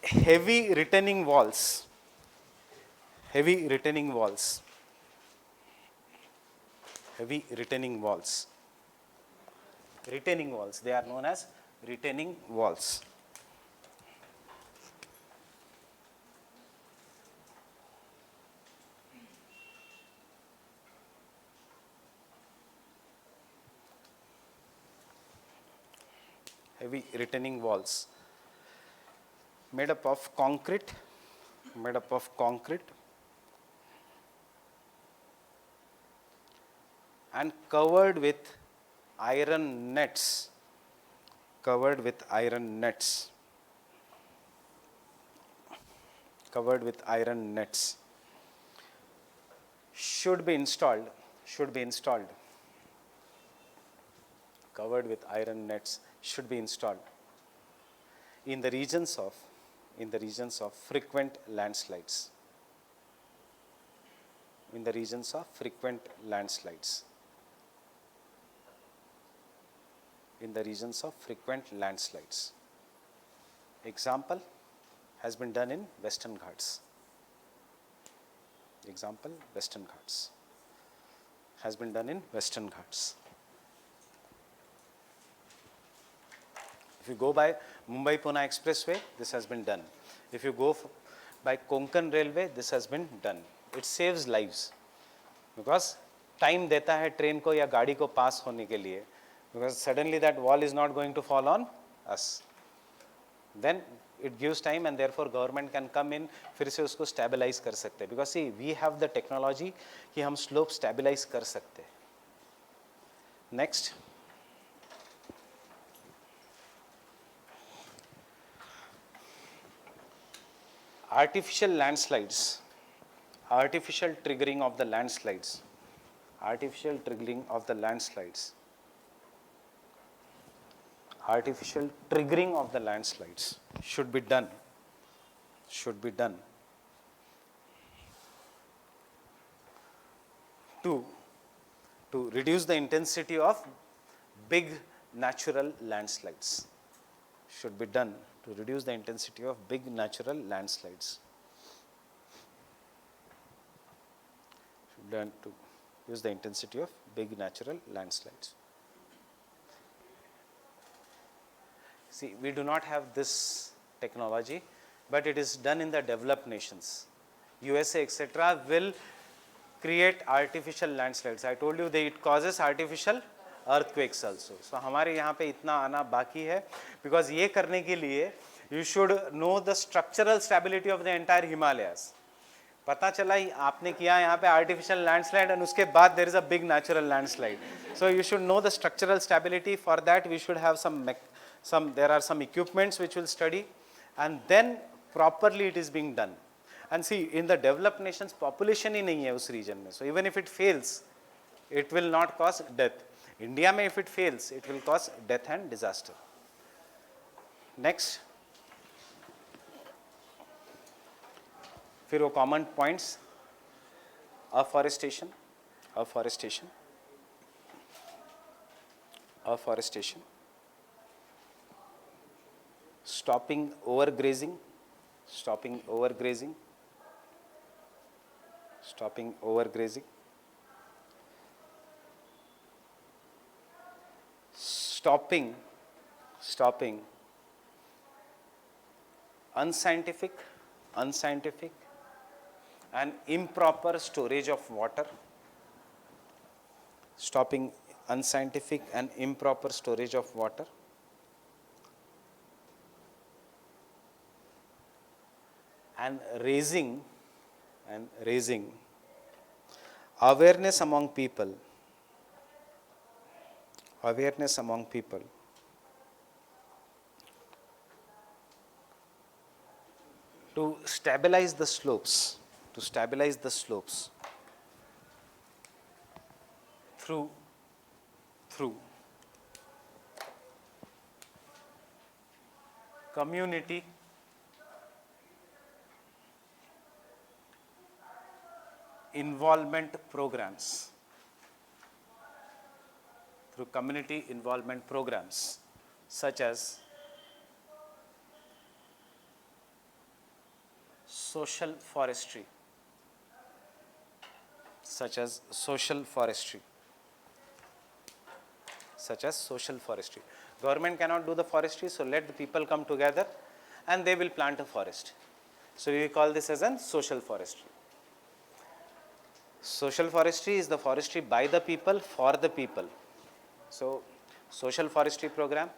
heavy retaining walls. Heavy retaining walls. Heavy retaining walls. Retaining walls. They are known as retaining walls. Heavy retaining walls made up of concrete, and covered with iron nets, should be installed, covered with iron nets should be installed in the regions of frequent landslides. In the regions of frequent landslides. In the regions of frequent landslides. Example has been done in Western Ghats. Example, Western Ghats. Has been done in Western Ghats. If you go by Mumbai-Pune Expressway, this has been done. If you go by Konkan Railway, this has been done. It saves lives because time देता है train को या गाड़ी को पास होने के लिए, because suddenly that wall is not going to fall on us. Then it gives time and therefore government can come in, फिर से उसको stabilize कर सकते हैं, because see we have the technology कि हम slope stabilize कर सकते हैं. Next. Artificial landslides, artificial triggering of the landslides, artificial triggering of the landslides, artificial triggering of the landslides should be done, to reduce the intensity of big natural landslides, should be done to reduce the intensity of big natural landslides. Should learn to use the intensity of big natural landslides. See, we do not have this technology, but it is done in the developed nations. USA, etc. will create artificial landslides. I told you that it causes artificial earthquakes also. So हमारे यहाँ पे इतना आना बाकी है, because ये करने के लिए you should know the structural stability of the entire Himalayas. पता चला ही आपने किया यहाँ पे artificial landslide and उसके बाद there is a big natural landslide. So you should know the structural stability. For that we should have there are some equipments which will study, and then properly it is being done. And see, in the developed nations population ही नहीं है उस region में, so even if it fails, it will not cause death. India में if it fails, it will cause death and disaster. Next. फिर वो common points, afforestation, stopping overgrazing, stopping unscientific and improper storage of water, stopping unscientific and improper storage of water, and raising awareness among people to stabilize the slopes, through community involvement programs, such as social forestry, Government cannot do the forestry, so let the people come together and they will plant a forest. So we call this as an social forestry. Social forestry is the forestry by the people for the people. So social forestry program.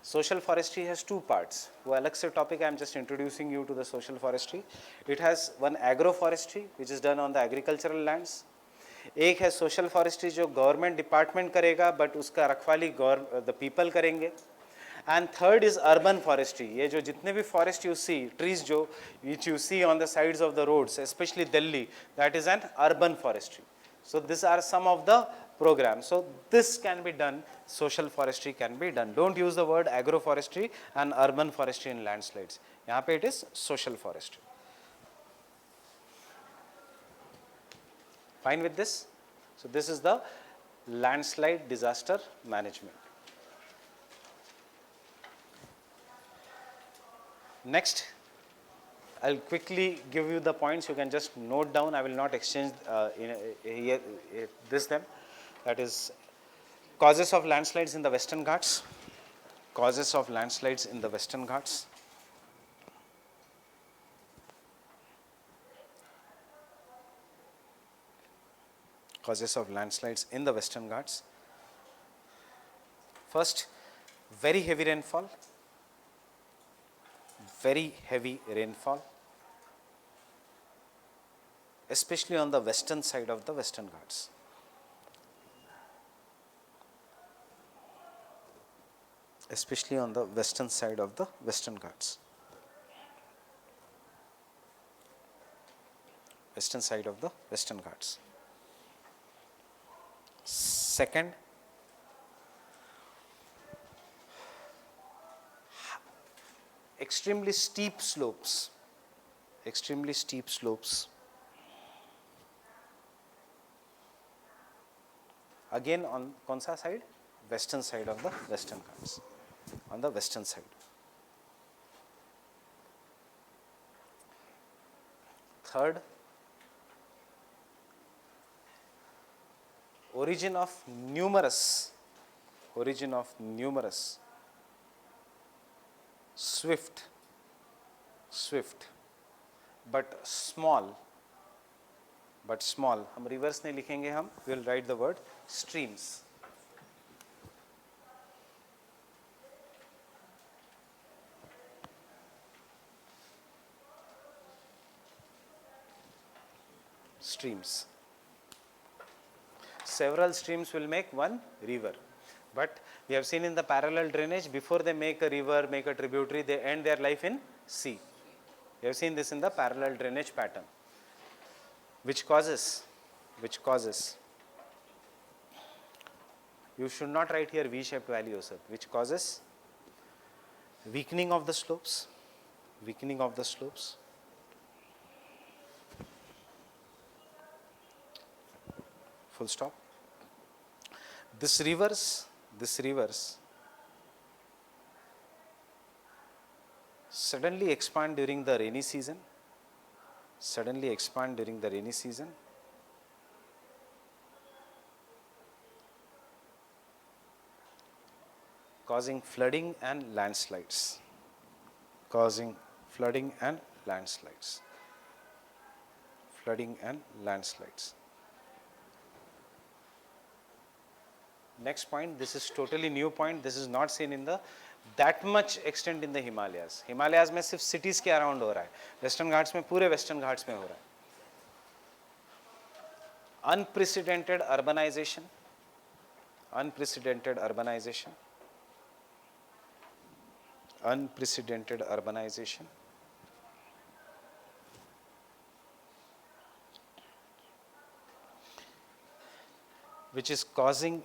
Social forestry has two parts. वो अलग से topic, I am just introducing you to the social forestry. It has one agroforestry which is done on the agricultural lands. एक है social forestry जो government department करेगा but उसका रखवाली the people करेंगे. And third is urban forestry. ये जो जितने भी forest you see, trees जो which you see on the sides of the roads, especially Delhi, that is an urban forestry. So these are some of the programs. So this can be done, social forestry can be done. Don't use the word agroforestry and urban forestry in landslides. यहाँ पे it is social forestry. Fine with this? So this is the landslide disaster management. Next, I'll quickly give you the points. You can just note down. I will not exchange them. That is causes of landslides in the Western Ghats. Causes of landslides in the Western Ghats. Causes of landslides in the Western Ghats. First, very heavy rainfall. Very heavy rainfall, especially on the western side of the Western Ghats. Especially on the western side of the Western Ghats. Western side of the Western Ghats. Second, extremely steep slopes. Extremely steep slopes. Again on कौन सा side? Western side of the Western Ghats. On the western side. Third, origin of numerous swift but small, हम reverse नहीं लिखेंगे, हम we will write the word streams. Several streams will make one river, but we have seen in the parallel drainage, before they make a river, make a tributary, they end their life in sea. We have seen this in the parallel drainage pattern. Which causes, you should not write here V-shaped valley also, which causes weakening of the slopes, full stop. These rivers suddenly expand during the rainy season, causing flooding and landslides. Next point, this is totally new point. This is not seen in the that much extent in the Himalayas. Himalayas में सिर्फ cities के around हो रहा है. Western Ghats में, पूरे Western Ghats में हो रहा है. Unprecedented urbanization. which is causing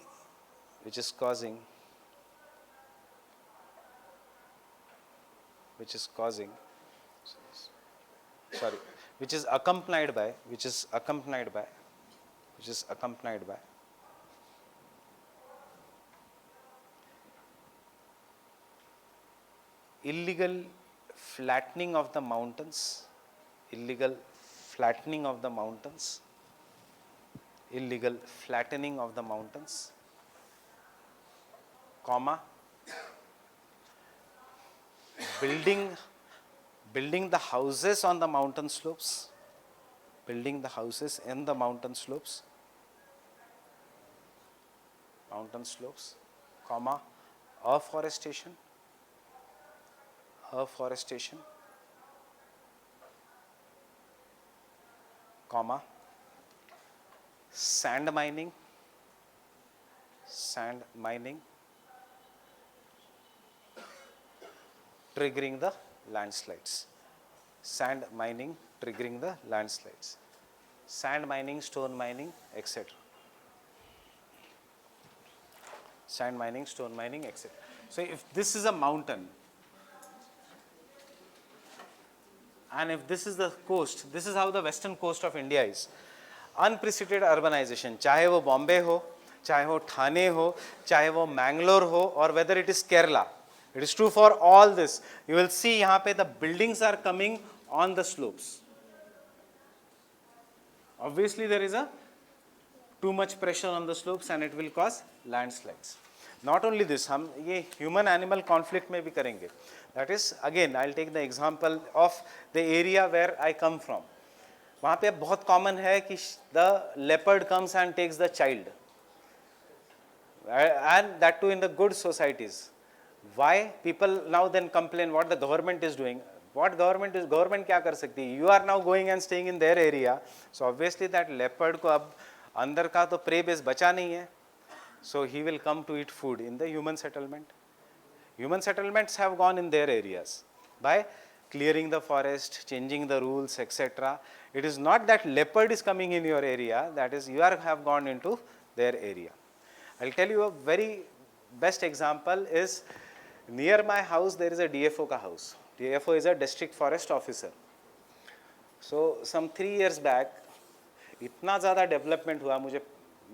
sorry, which is accompanied by illegal flattening of the mountains, illegal flattening of the mountains, comma, building the houses on the mountain slopes, comma, afforestation, comma, sand mining, triggering the landslides, sand mining, stone mining, etc. So if this is a mountain and if this is the coast, this is how the western coast of India is. Unprecedented urbanization, चाहे वो बॉम्बे हो, चाहे वो ठाणे हो, चाहे वो मैंगलोर हो, or whether it is Kerala. It is true for all this. You will see यहाँ पे the buildings are coming on the slopes. Obviously there is a too much pressure on the slopes and it will cause landslides. Not only this, हम ये human animal conflict में भी करेंगे. That is, again, I'll take the example of the area where I come from. वहाँ पे बहुत common है कि the leopard comes and takes the child, and that too in the good societies. Why people now then complain what the government is doing? What government क्या कर सकती है? You are now going and staying in their area, so obviously that leopard को अब अंदर का तो prey base बचा नहीं है, so he will come to eat food in the human settlement. Human settlements have gone in their areas by clearing the forest, changing the rules, etc. It is not that leopard is coming in your area, that is you have gone into their area. I'll tell you a very best example is near my house there is a DFO ka house. DFO is a district forest officer. So some 3 years back इतना ज़्यादा development हुआ, मुझे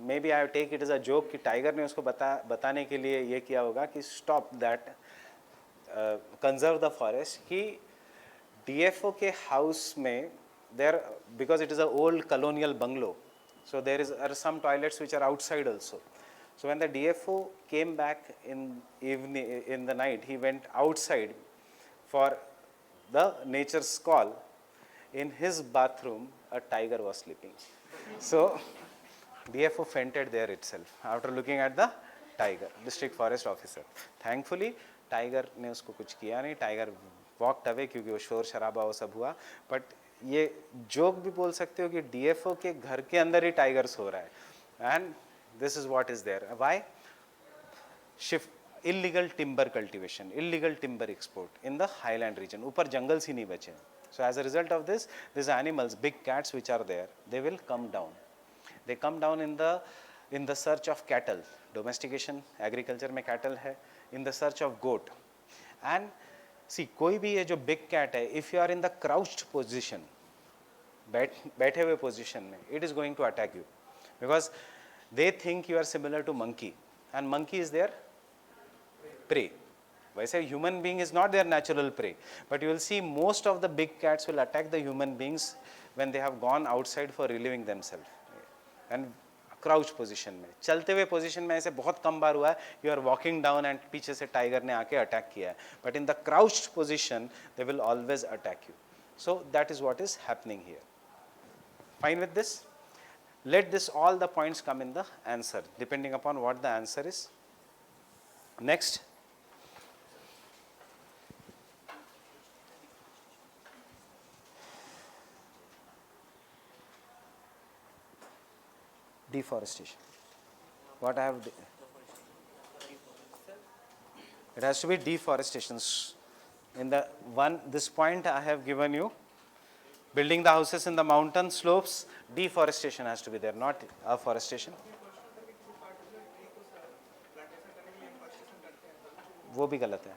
may be I take it as a joke कि tiger ने उसको बताने के लिए ये किया होगा कि stop that, conserve the forest, कि DFO के हाउस में there, because it is a old colonial bungalow, so there are some toilets which are outside also. So when the DFO came back in the night, he went outside for the nature's call. In his bathroom a tiger was sleeping. So DFO fainted there itself after looking at the tiger, district forest officer. Thankfully tiger ने उसको कुछ किया नहीं, tiger walked away क्योंकि वो शोर शराबा वो सब हुआ. But ये जोक भी बोल सकते हो कि DFO के घर के अंदर ही टाइगर्स हो रहा है. And this is what is there. Why? Shift, illegal timber cultivation, illegal timber export in the highland region. ऊपर जंगल ही नहीं बचे. So as a result of this, these animals, big cats which are there, they will come down. They come down in the search of cattle. Domestication, agriculture में cattle है. In the search of goat. And see, कोई भी ये जो big cat है, if you are in the crouched position, बैठे हुए position में, it is going to attack you, because they think you are similar to monkey, and monkey is their prey. वैसे human being is not their natural prey, but you will see most of the big cats will attack the human beings when they have gone outside for relieving themselves. And crouch position में, चलते हुए position में ऐसे बहुत कम बार हुआ है, you are walking down and पीछे से tiger ने आके attack किया है, but in the crouched position they will always attack you. So that is what is happening here. Fine with this? Let this all the points come in the answer depending upon what the answer is. Next. Deforestation. What I have, it has to be deforestation. In the this point I have given you, building the houses in the mountain slopes, deforestation has to be there, not afforestation. वो भी गलत है,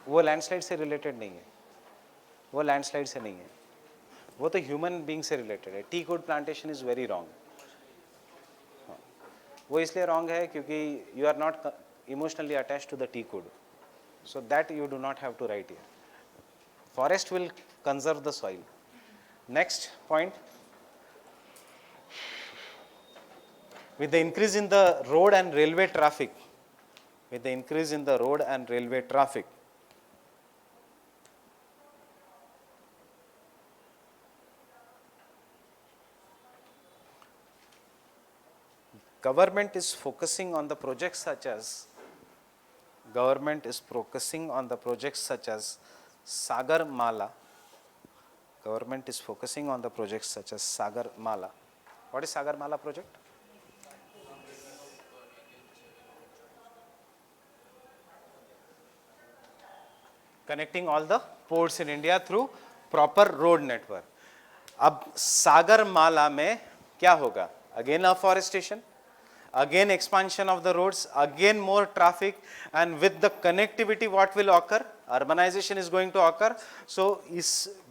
वो landslide से related नहीं है, वो landslide से नहीं है, वो तो ह्यूमन बीइंग से रिलेटेड है। Teak wood plantation is very wrong. वो इसलिए रॉन्ग है क्योंकि you are not emotionally attach to the teak wood, so that you do not have to write here. Forest will conserve the soil. Next point, with the increase in the road and railway traffic, with the increase in the road and railway traffic, government is focusing on the projects such as Sagar Mala. Government is focusing on the projects such as Sagar Mala. What is Sagar Mala project? Connecting all the ports in India through proper road network. अब सागर माला में क्या होगा? Again afforestation, again expansion of the roads, again more traffic, and with the connectivity what will occur? Urbanization is going to occur. So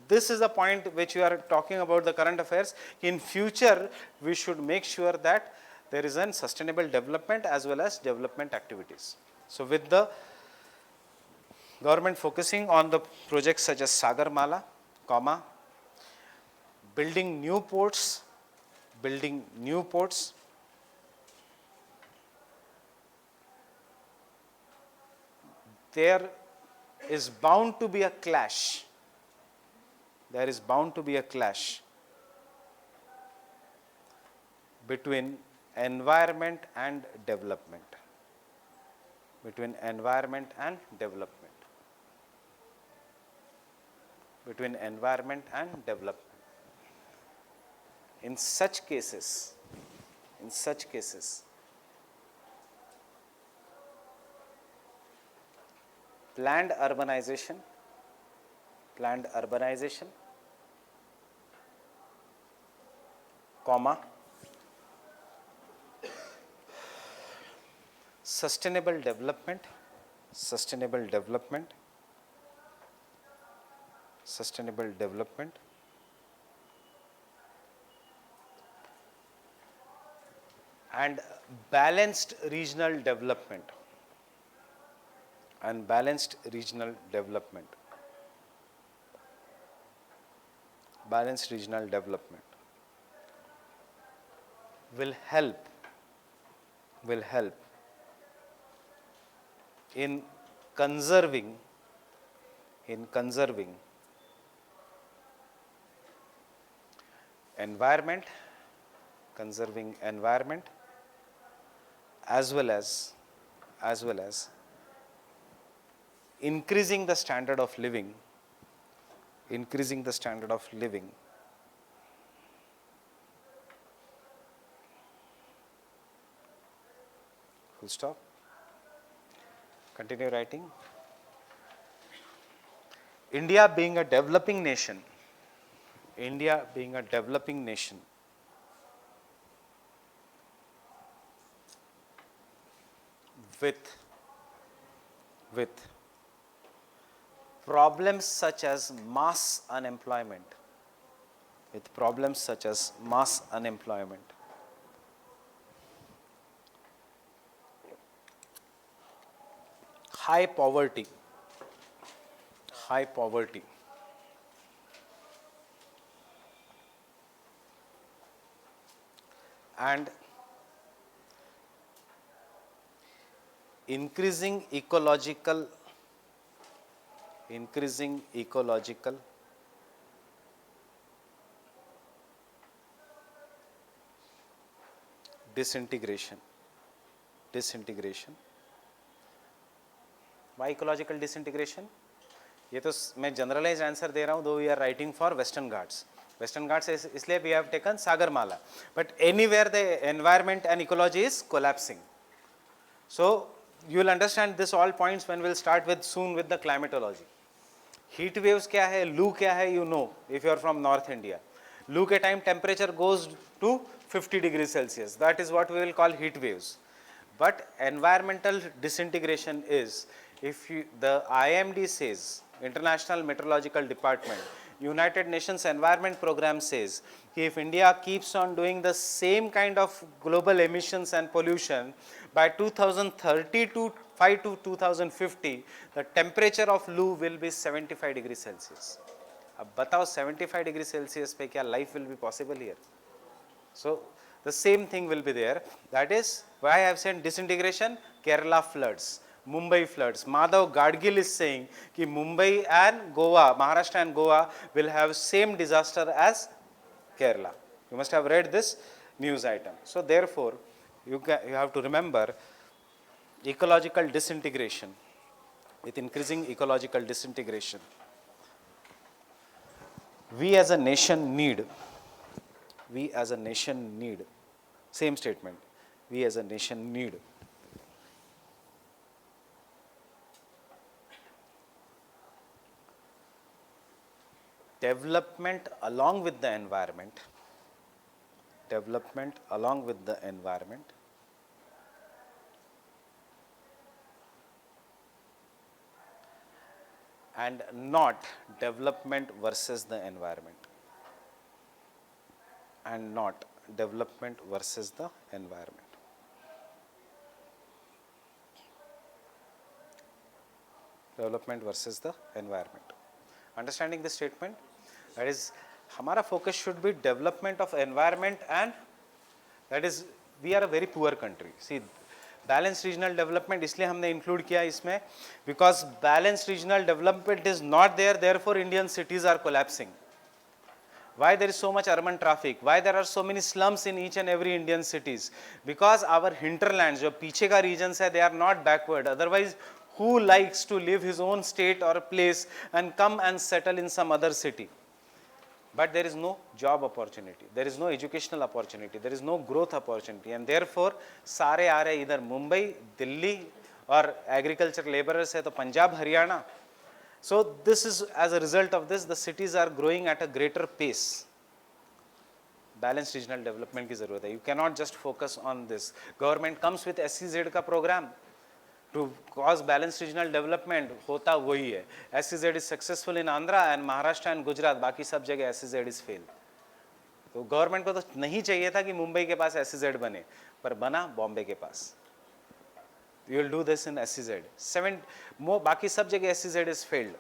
this is the point which we are talking about the current affairs. In future we should make sure that there is a sustainable development as well as development activities. So with the government focusing on the projects such as Sagar Mala, building new ports, there is bound to be a clash. There is bound to be a clash between environment and development. Between environment and development. Between environment and development. In such cases, planned urbanization, sustainable development, and balanced regional development. Balanced regional development will help in conserving environment, as well as increasing the standard of living, full stop. Continue writing. India being a developing nation, with problems such as mass unemployment, high poverty, and increasing ecological disintegration. Why ecological disintegration? ये तो मैं generalise answer दे रहा हूँ, though we are writing for Western Ghats. Western Ghats इसलिए we have taken Sagarmala, but anywhere the environment and ecology is collapsing. So you will understand this all points when we'll start with soon with the climatology. Heat waves क्या है, लू क्या है, you know if you are from North India. लू के time temperature goes to 50 degrees Celsius. That is what we will call heat waves. But environmental disintegration is, if you, the IMD says, International Meteorological Department, United Nations Environment Program says, if India keeps on doing the same kind of global emissions and pollution, by 2030 to 5 to 2050, the temperature of Lu will be 75 degrees Celsius. अब बताओ 75 degree Celsius पे क्या life will be possible here? So the same thing will be there. That is why I have said disintegration, Kerala floods, Mumbai floods. Madhav Gadgil is saying कि Mumbai and Goa, Maharashtra and Goa will have same disaster as Kerala. You must have read this news item. So therefore, you have to remember ecological disintegration. With increasing ecological disintegration, we as a nation need, same statement, we as a nation need development along with the environment, and not development versus the environment. Understanding this statement? That is, हमारा focus should be development of environment, and that is, we are a very poor country. See, balanced regional development इसलिए हमने include किया इसमें, because balanced regional development is not there, therefore Indian cities are collapsing. Why there is so much urban traffic? Why there are so many slums in each and every Indian cities? Because our hinterlands, जो पीछे का regions है, they are not backward. Otherwise, who likes to live his own state or place and come and settle in some other city? But there is no job opportunity, there is no educational opportunity, there is no growth opportunity, and therefore सारे आ रहे इधर मुंबई, दिल्ली, और agriculture laborers है तो Punjab, Haryana. So this is, as a result of this, the cities are growing at a greater pace. Balanced regional development की ज़रूरत है. You cannot just focus on this. Government comes with SEZ का program to cause balanced regional development, होता वही है. SEZ is successful in Andhra and Maharashtra and Gujarat, बाकी सब जगह SEZ is failed. तो गवर्नमेंट को तो नहीं चाहिए था कि मुंबई के पास SEZ बने, पर बना बॉम्बे के पास. You will do this in SEZ. बाकी सब जगह SEZ is failed.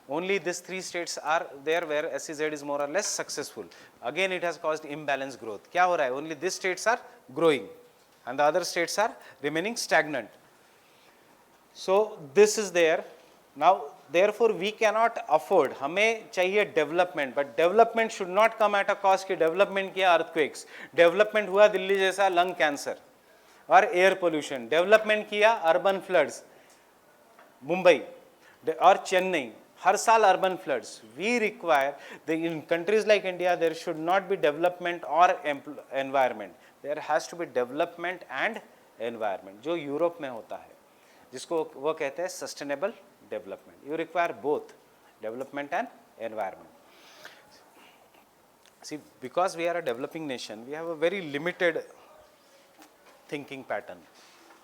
Only these 3 states are there where SEZ is more or less successful. Again, it has caused imbalanced growth. क्या हो रहा है? Only these states are growing, and the other states are remaining stagnant. So this is there. Now, therefore, we cannot afford. हमें चाहिए development, but development should not come at a cost कि development किया earthquakes, development हुआ दिल्ली जैसा lung cancer और air pollution, development किया urban floods, Mumbai और चेन्नई, हर साल urban floods. We require, in countries like India, there should not be development or environment. There has to be development and environment, जो Europe में होता है, जिसको वो कहते हैं sustainable development. You require both development and environment. See, because we are a developing nation, we have a very limited thinking pattern.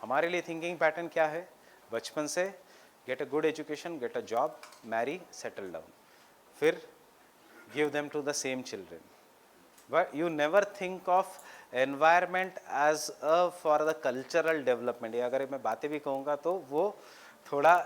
हमारे लिए thinking pattern क्या है? बचपन से get a good education, get a job, marry, settle down. फिर give them to the same children. But you never think of environment as a for the cultural development. ये अगर मैं बातें भी कहूँगा तो वो थोड़ा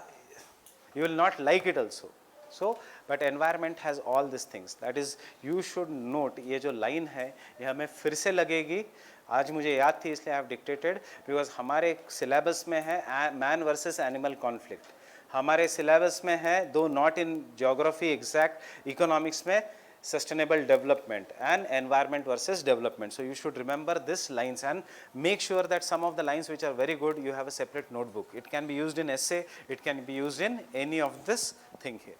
you will not like it also. So, but environment has all these things. That is, you should note. ये जो line है, ये हमें फिर से लगेगी. आज मुझे याद थी इसलिए I have dictated, because हमारे syllabus में है man versus animal conflict. हमारे syllabus में है, though not in geography exact, economics में sustainable development and environment versus development. So you should remember this lines and make sure that some of the lines which are very good, you have a separate notebook. It can be used in essay, it can be used in any of this thing here.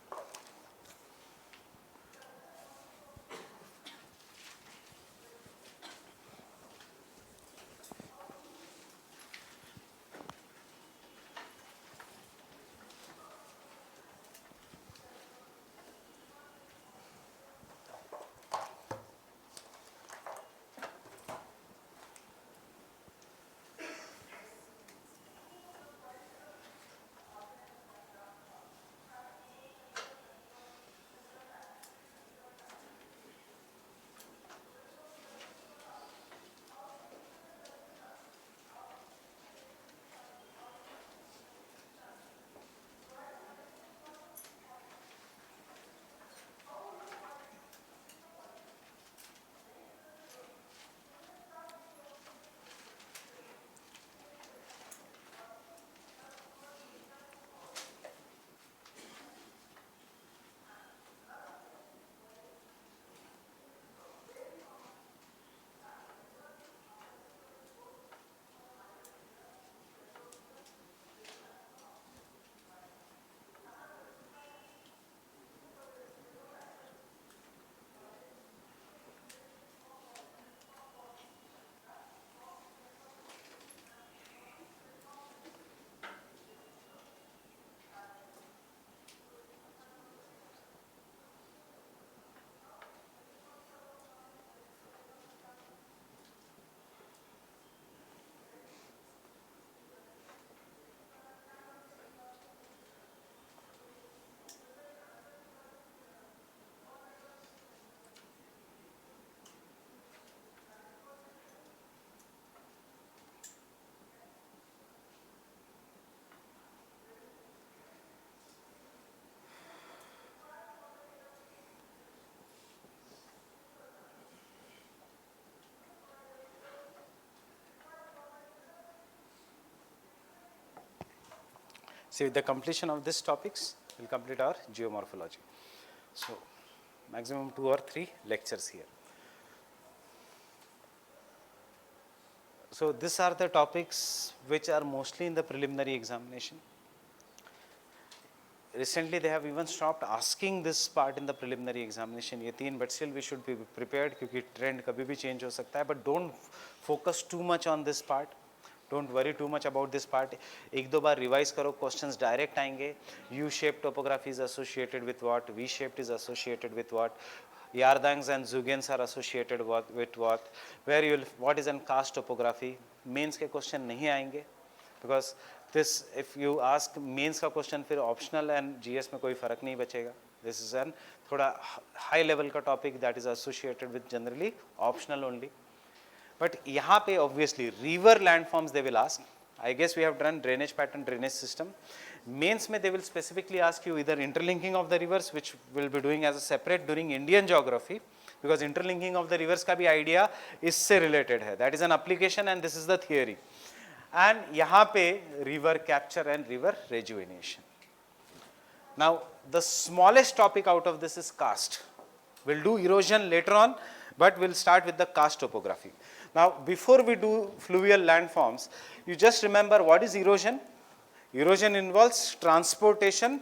So with the completion of these topics, we'll complete our geomorphology. So maximum 2 or 3 lectures here. So these are the topics which are mostly in the preliminary examination. Recently they have even stopped asking this part in the preliminary examination, ये 3, but still we should be prepared क्योंकि trend कभी भी change हो सकता है. But don't focus too much on this part. Don't worry too much about this part. एक दो बार revise करो, questions direct आएंगे. U-shaped topography is associated with what? V-shaped is associated with what? Yardangs and Zugens are associated with what? Where you will, what is an karst topography? Mains के question नहीं आएंगे, because this, if you ask mains का question, फिर optional and GS में कोई फर्क नहीं बचेगा. This is an थोड़ा high level का topic that is associated with generally optional only. But यहाँ पे obviously river landforms they will ask. I guess we have done drainage pattern, drainage system. Mains में they will specifically ask you either interlinking of the rivers, which will be doing as a separate during Indian geography, because interlinking of the rivers का भी idea इससे related है. That is an application and this is the theory. And यहाँ पे river capture and river rejuvenation. Now the smallest topic out of this is karst. We'll do erosion later on, but we'll start with the karst topography. Now before we do fluvial landforms, you just remember what is erosion. Erosion involves transportation,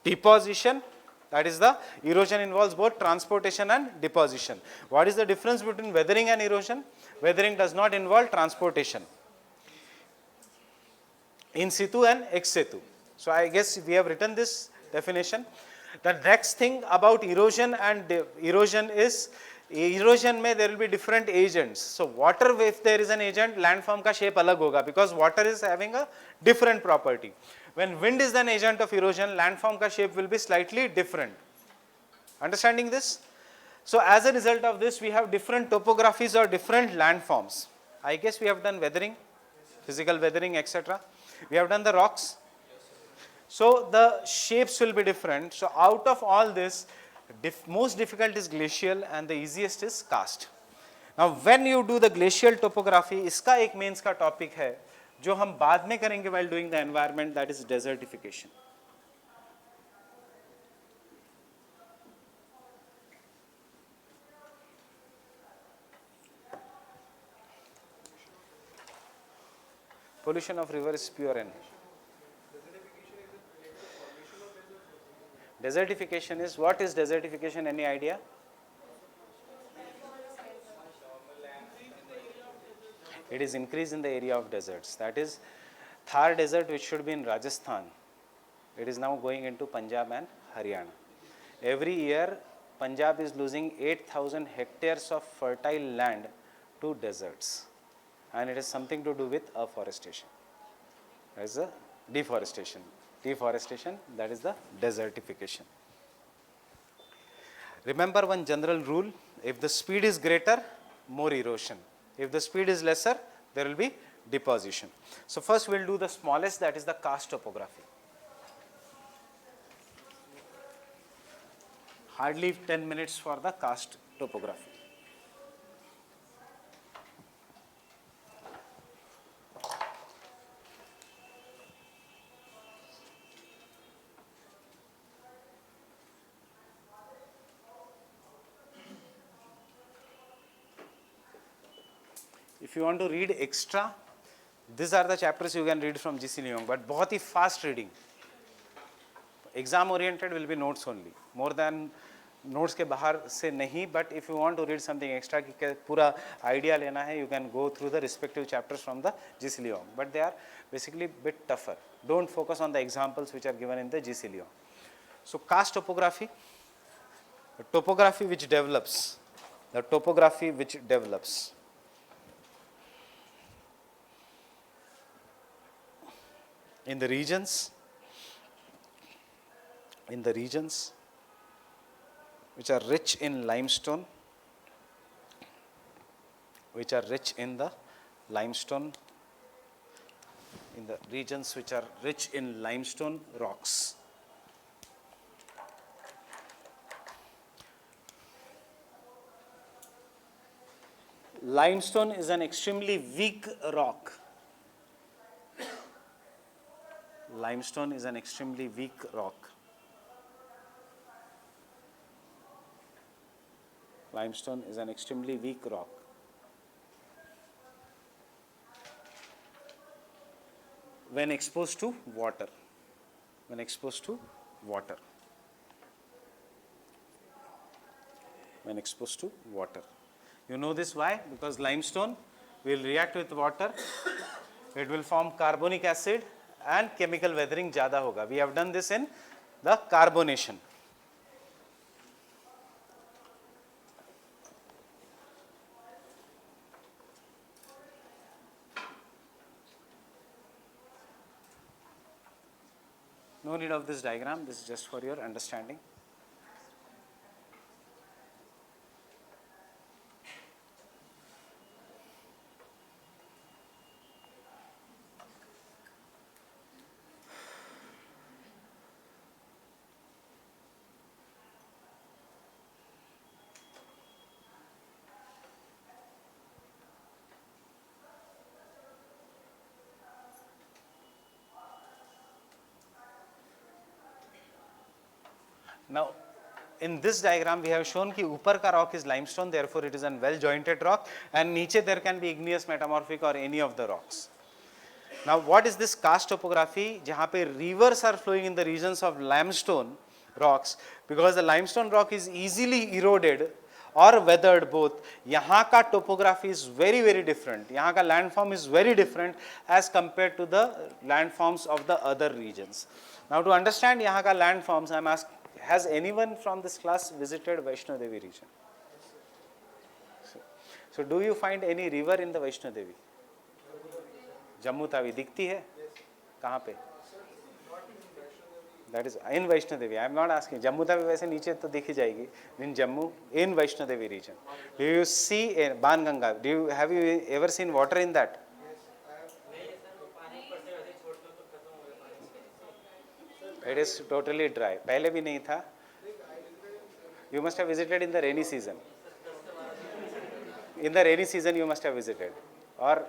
deposition. That is the erosion involves both transportation and deposition. What is the difference between weathering and erosion? Weathering does not involve transportation. In situ and ex situ. So I guess we have written this definition. The next thing about erosion and erosion is, erosion में there will be different agents. So water, if there is an agent, landform का shape अलग होगा, because water is having a different property. When wind is an agent of erosion, landform का shape will be slightly different. Understanding this? So as a result of this, we have different topographies or different landforms. I guess we have done weathering, physical weathering, etc. We have done the rocks. So the shapes will be different. So out of all this, most difficult is glacial and the easiest is karst. Now when you do the glacial topography, इसका एक mains का topic है जो हम बाद में करेंगे while doing the environment, that is desertification. Pollution of river is pure N. Desertification is, what is desertification? Any idea? It is increase in the area of deserts. That is, Thar desert, which should be in Rajasthan, it is now going into Punjab and Haryana. Every year, Punjab is losing 8,000 hectares of fertile land to deserts, and it has something to do with afforestation. That is the deforestation. Deforestation, that is the desertification. Remember one general rule: if the speed is greater, more erosion. If the speed is lesser, there will be deposition. So first we will do the smallest, that is the karst topography. Hardly 10 minutes for the karst topography. If you want to read extra, these are the chapters you can read from G.C. Leong, but बहुत ही fast reading. Exam oriented will be notes only, more than notes के बाहर से नहीं. But if you want to read something extra कि पूरा idea लेना है, you can go through the respective chapters from the G.C. Leong. But they are basically bit tougher. Don't focus on the examples which are given in the G.C. Leong. So karst topography, the topography which develops, the topography which develops. In the regions which are rich in limestone, in the regions which are rich in limestone rocks. Limestone is an extremely weak rock. limestone is an extremely weak rock. Limestone is an extremely weak rock. When exposed to water. When exposed to water. When exposed to water. You know this why? Because limestone will react with water. It will form carbonic acid and chemical weathering ज़्यादा होगा. We have done this in the carbonation. No need of this diagram. This is just for your understanding. Now, in this diagram we have shown कि ऊपर का rock is limestone, therefore it is a well jointed rock, and नीचे there can be igneous, metamorphic or any of the rocks. Now, what is this karst topography? जहाँ पे rivers are flowing in the regions of limestone rocks, because the limestone rock is easily eroded or weathered both. यहाँ का topography is very very different. यहाँ का landform is very different as compared to the landforms of the other regions. Now, to understand यहाँ का landforms, I am asking, has anyone from this class visited Vaishno Devi region? So do you find any river in the Vaishno Devi? Jammu Tawi दिखती है? कहाँ पे? That is in Vaishno Devi. I am not asking. Jammu Tawi वैसे नीचे तो दिख ही जाएगी. In Jammu, in Vaishno Devi region. Do you see Ban Ganga? Have you ever seen water in that? It is totally dry. पहले भी नहीं था. You must have visited in the rainy season. In the rainy season you must have visited, or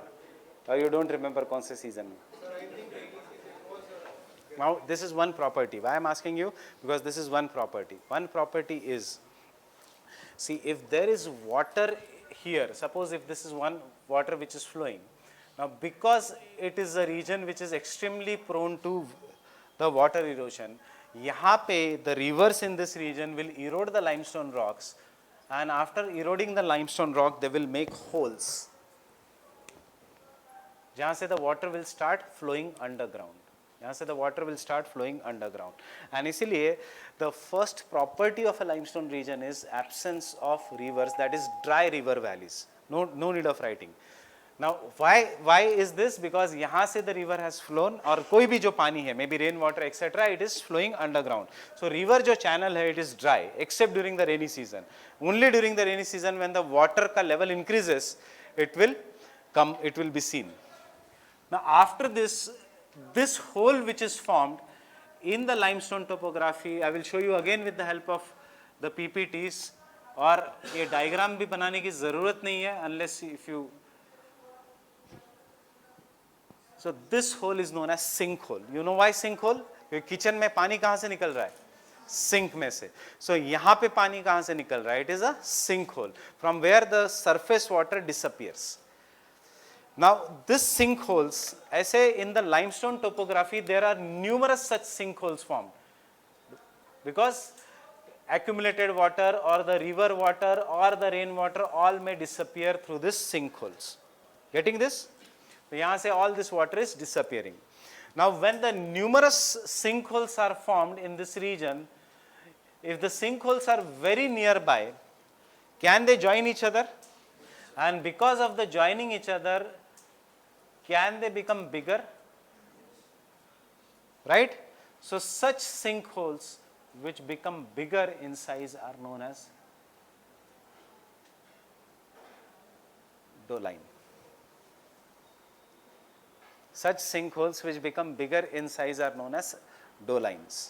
you don't remember कौन से season में. Now this is one property. Why I am asking you? Because this is one property. One property is, see, if there is water here, suppose if this is one water which is flowing. Now because it is a region which is extremely prone to the water erosion, यहाँ पे the rivers in this region will erode the limestone rocks, and after eroding the limestone rock they will make holes जहाँ से the water will start flowing underground. यहाँ से the water will start flowing underground. And इसीलिए the first property of a limestone region is absence of rivers, that is dry river valleys. No need of writing. Now why is this? Because यहाँ से the river has flown, और कोई भी जो पानी है, maybe rain water etc., it is flowing underground. So river जो channel है, it is dry except during the rainy season. Only during the rainy season when the water का level increases, it will be seen. Now after this hole which is formed in the limestone topography, I will show you again with the help of the PPTs, और ये diagram भी बनाने की ज़रूरत नहीं है unless if you. So this hole is known as sinkhole. You know why sinkhole? क्योंकि kitchen में पानी कहाँ से निकल रहा है? सिंक में से. So यहाँ पे पानी कहाँ से निकल रहा है? It is a sinkhole from where the surface water disappears. Now this sinkholes, ऐसे in the limestone topography there are numerous such sinkholes formed, because accumulated water or the river water or the rain water all may disappear through this sinkholes. Getting this? So यहाँ से all this water is disappearing. Now when the numerous sinkholes are formed in this region, if the sinkholes are very nearby, can they join each other? And because of the joining each other, can they become bigger? Right? So such sinkholes which become bigger in size are known as doline. Such sinkholes which become bigger in size are known as dolines.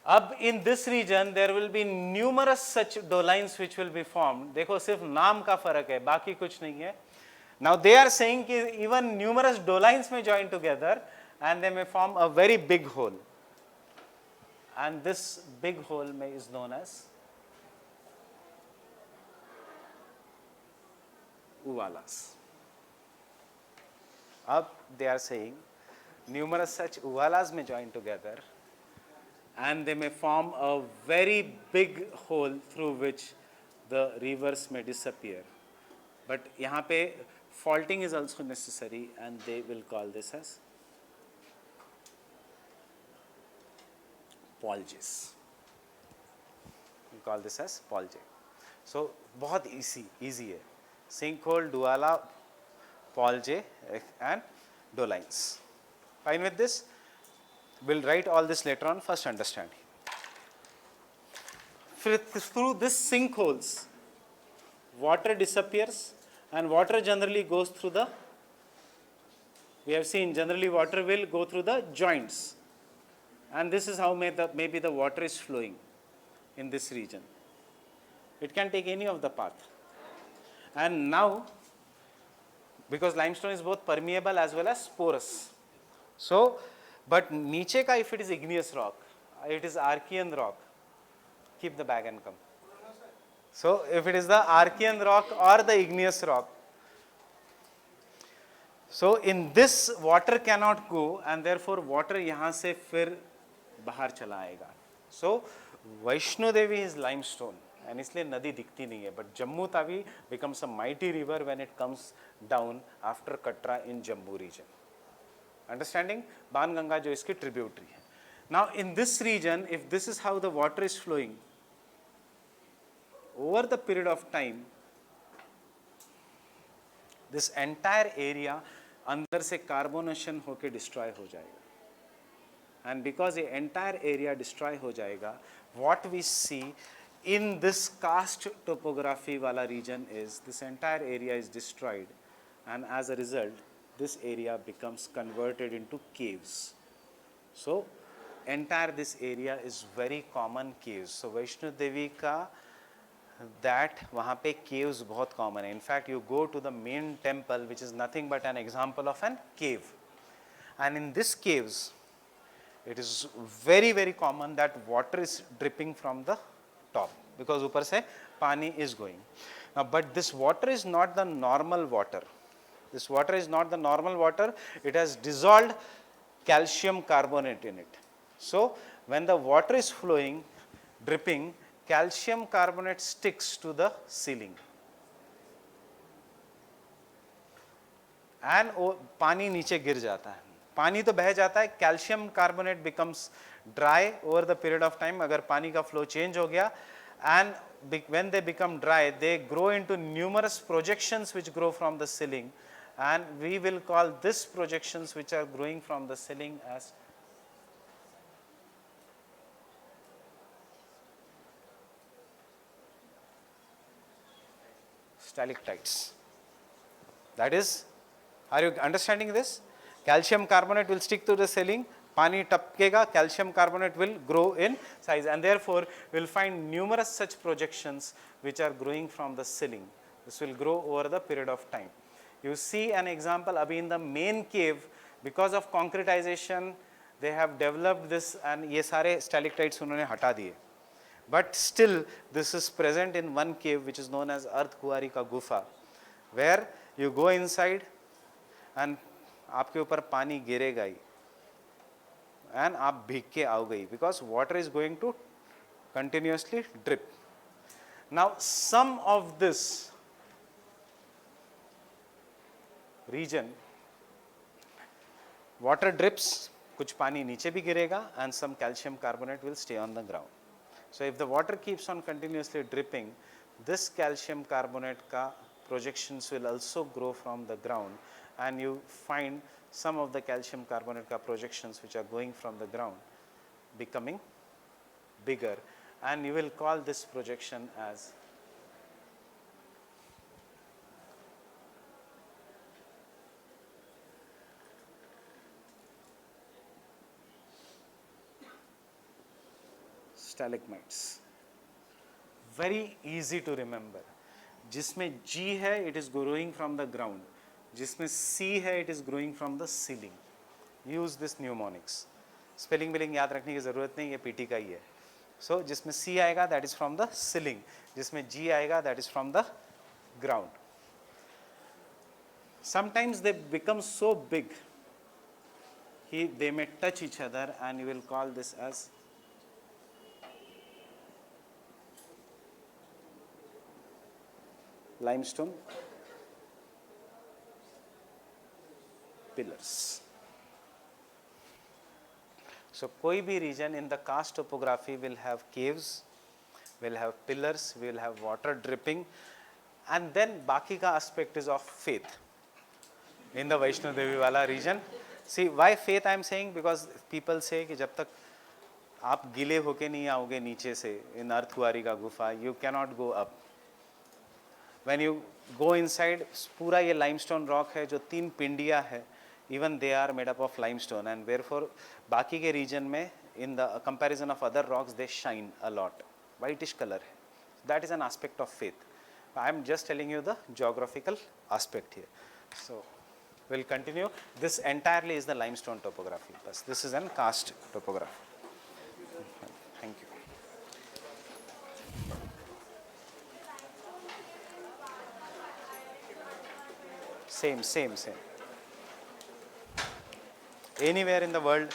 अब in this region there will be numerous such dolines which will be formed. देखो सिर्फ नाम का फर्क है, बाकी कुछ नहीं है. Now they are saying कि even numerous dolines may join together, and they may form a very big hole, and this big hole is known as uvalas. Up they are saying numerous such uvalas may join together and they may form a very big hole through which the rivers may disappear. But यहाँ पे faulting is also necessary and they will call this as polges. We call this as polge. So बहुत easy है. Sinkhole, duala, polge and dolines. Fine with this? We'll write all this later on. First understand. Through this sinkholes, water disappears and water generally goes through the, we have seen generally water will go through the joints, and this is how maybe the water is flowing in this region. It can take any of the path. And now, because limestone is both permeable as well as porous, so but नीचे का if it is igneous rock, it is Archean rock, keep the bag and come. So if it is the Archean rock or the igneous rock, so in this water cannot go and therefore water यहाँ से फिर बाहर चला आएगा. So Vaishno Devi is limestone and इसलिए नदी दिखती नहीं है, but Jammu Tawi becomes a mighty river when it comes down after Katra in Jammu region. Understanding? Ban Ganga जो इसकी tributary है. Now in this region, if this is how the water is flowing, over the period of time, this entire area अंदर से carbonation होके destroy हो जाएगा. And because the entire area destroy हो जाएगा, what we see in this karst topography wala region is this entire area is destroyed, and as a result, this area becomes converted into caves. So entire this area is very common caves. So Vaishno Devi का that वहाँ पे caves बहुत common है. In fact, you go to the main temple, which is nothing but an example of an cave, and in this caves, it is very very common that water is dripping from the top because ऊपर से पानी is going. Now, but this water is not the normal water. This water is not the normal water. It has dissolved calcium carbonate in it. So when the water is flowing, dripping, calcium carbonate sticks to the ceiling and पानी नीचे गिर जाता है. पानी तो बह जाता है, calcium carbonate becomes dry over the period of time. अगर पानी का flow change हो गया, and when they become dry, they grow into numerous projections which grow from the ceiling, and we will call this projections which are growing from the ceiling as stalactites. That is, are you understanding this? Calcium carbonate will stick to the ceiling, pani tapkega, calcium carbonate will grow in size, and therefore we will find numerous such projections which are growing from the ceiling. This will grow over the period of time. You see an example abhi in the main cave, because of concretization they have developed this, and ye sare stalactites unhone hata diye. But still this is present in one cave which is known as Ardh Kuwari ka Gufa, where you go inside and आपके ऊपर पानी गिरेगा ही and आप भीग के आओगे ही, because water is going to continuously drip. Now some of this region water drips, कुछ पानी नीचे भी गिरेगा and some calcium carbonate will stay on the ground. So if the water keeps on continuously dripping, this calcium carbonate ka projections will also grow from the ground, and you find some of the calcium carbonate ka projections which are going from the ground becoming bigger, and you will call this projection as stalagmites. Very easy to remember. जिसमें G है, it is growing from the ground. जिसमें C है, it is growing from the ceiling. Use this mnemonics. Spelling billing याद रखने की ज़रूरत नहीं, ये पीटी का ही है. सो जिसमें सी आएगा that is from the ceiling, जिसमें जी आएगा that is from the ground. Sometimes they become so big, they may touch each other, and you will call this as limestone pillars. So koi bhi region in the karst topography will have caves, will have pillars, will have water dripping, and then baki ka aspect is of faith. In the Vaishno Devi wala region, see why faith I am saying, because people say कि जब तक आप गिले होके नहीं आओगे नीचे से in अर्धकुंवारी का गुफा, you cannot go up. When you go inside, पूरा ये limestone rock है जो 3 पिंडिया है, even they are made up of limestone, and therefore बाकी के region में in the comparison of other rocks they shine a lot, whitish color है. That is an aspect of faith. I am just telling you the geographical aspect here. So we'll continue. This entirely is the limestone topography. This is an karst topography. Thank you. Same. Anywhere in the world,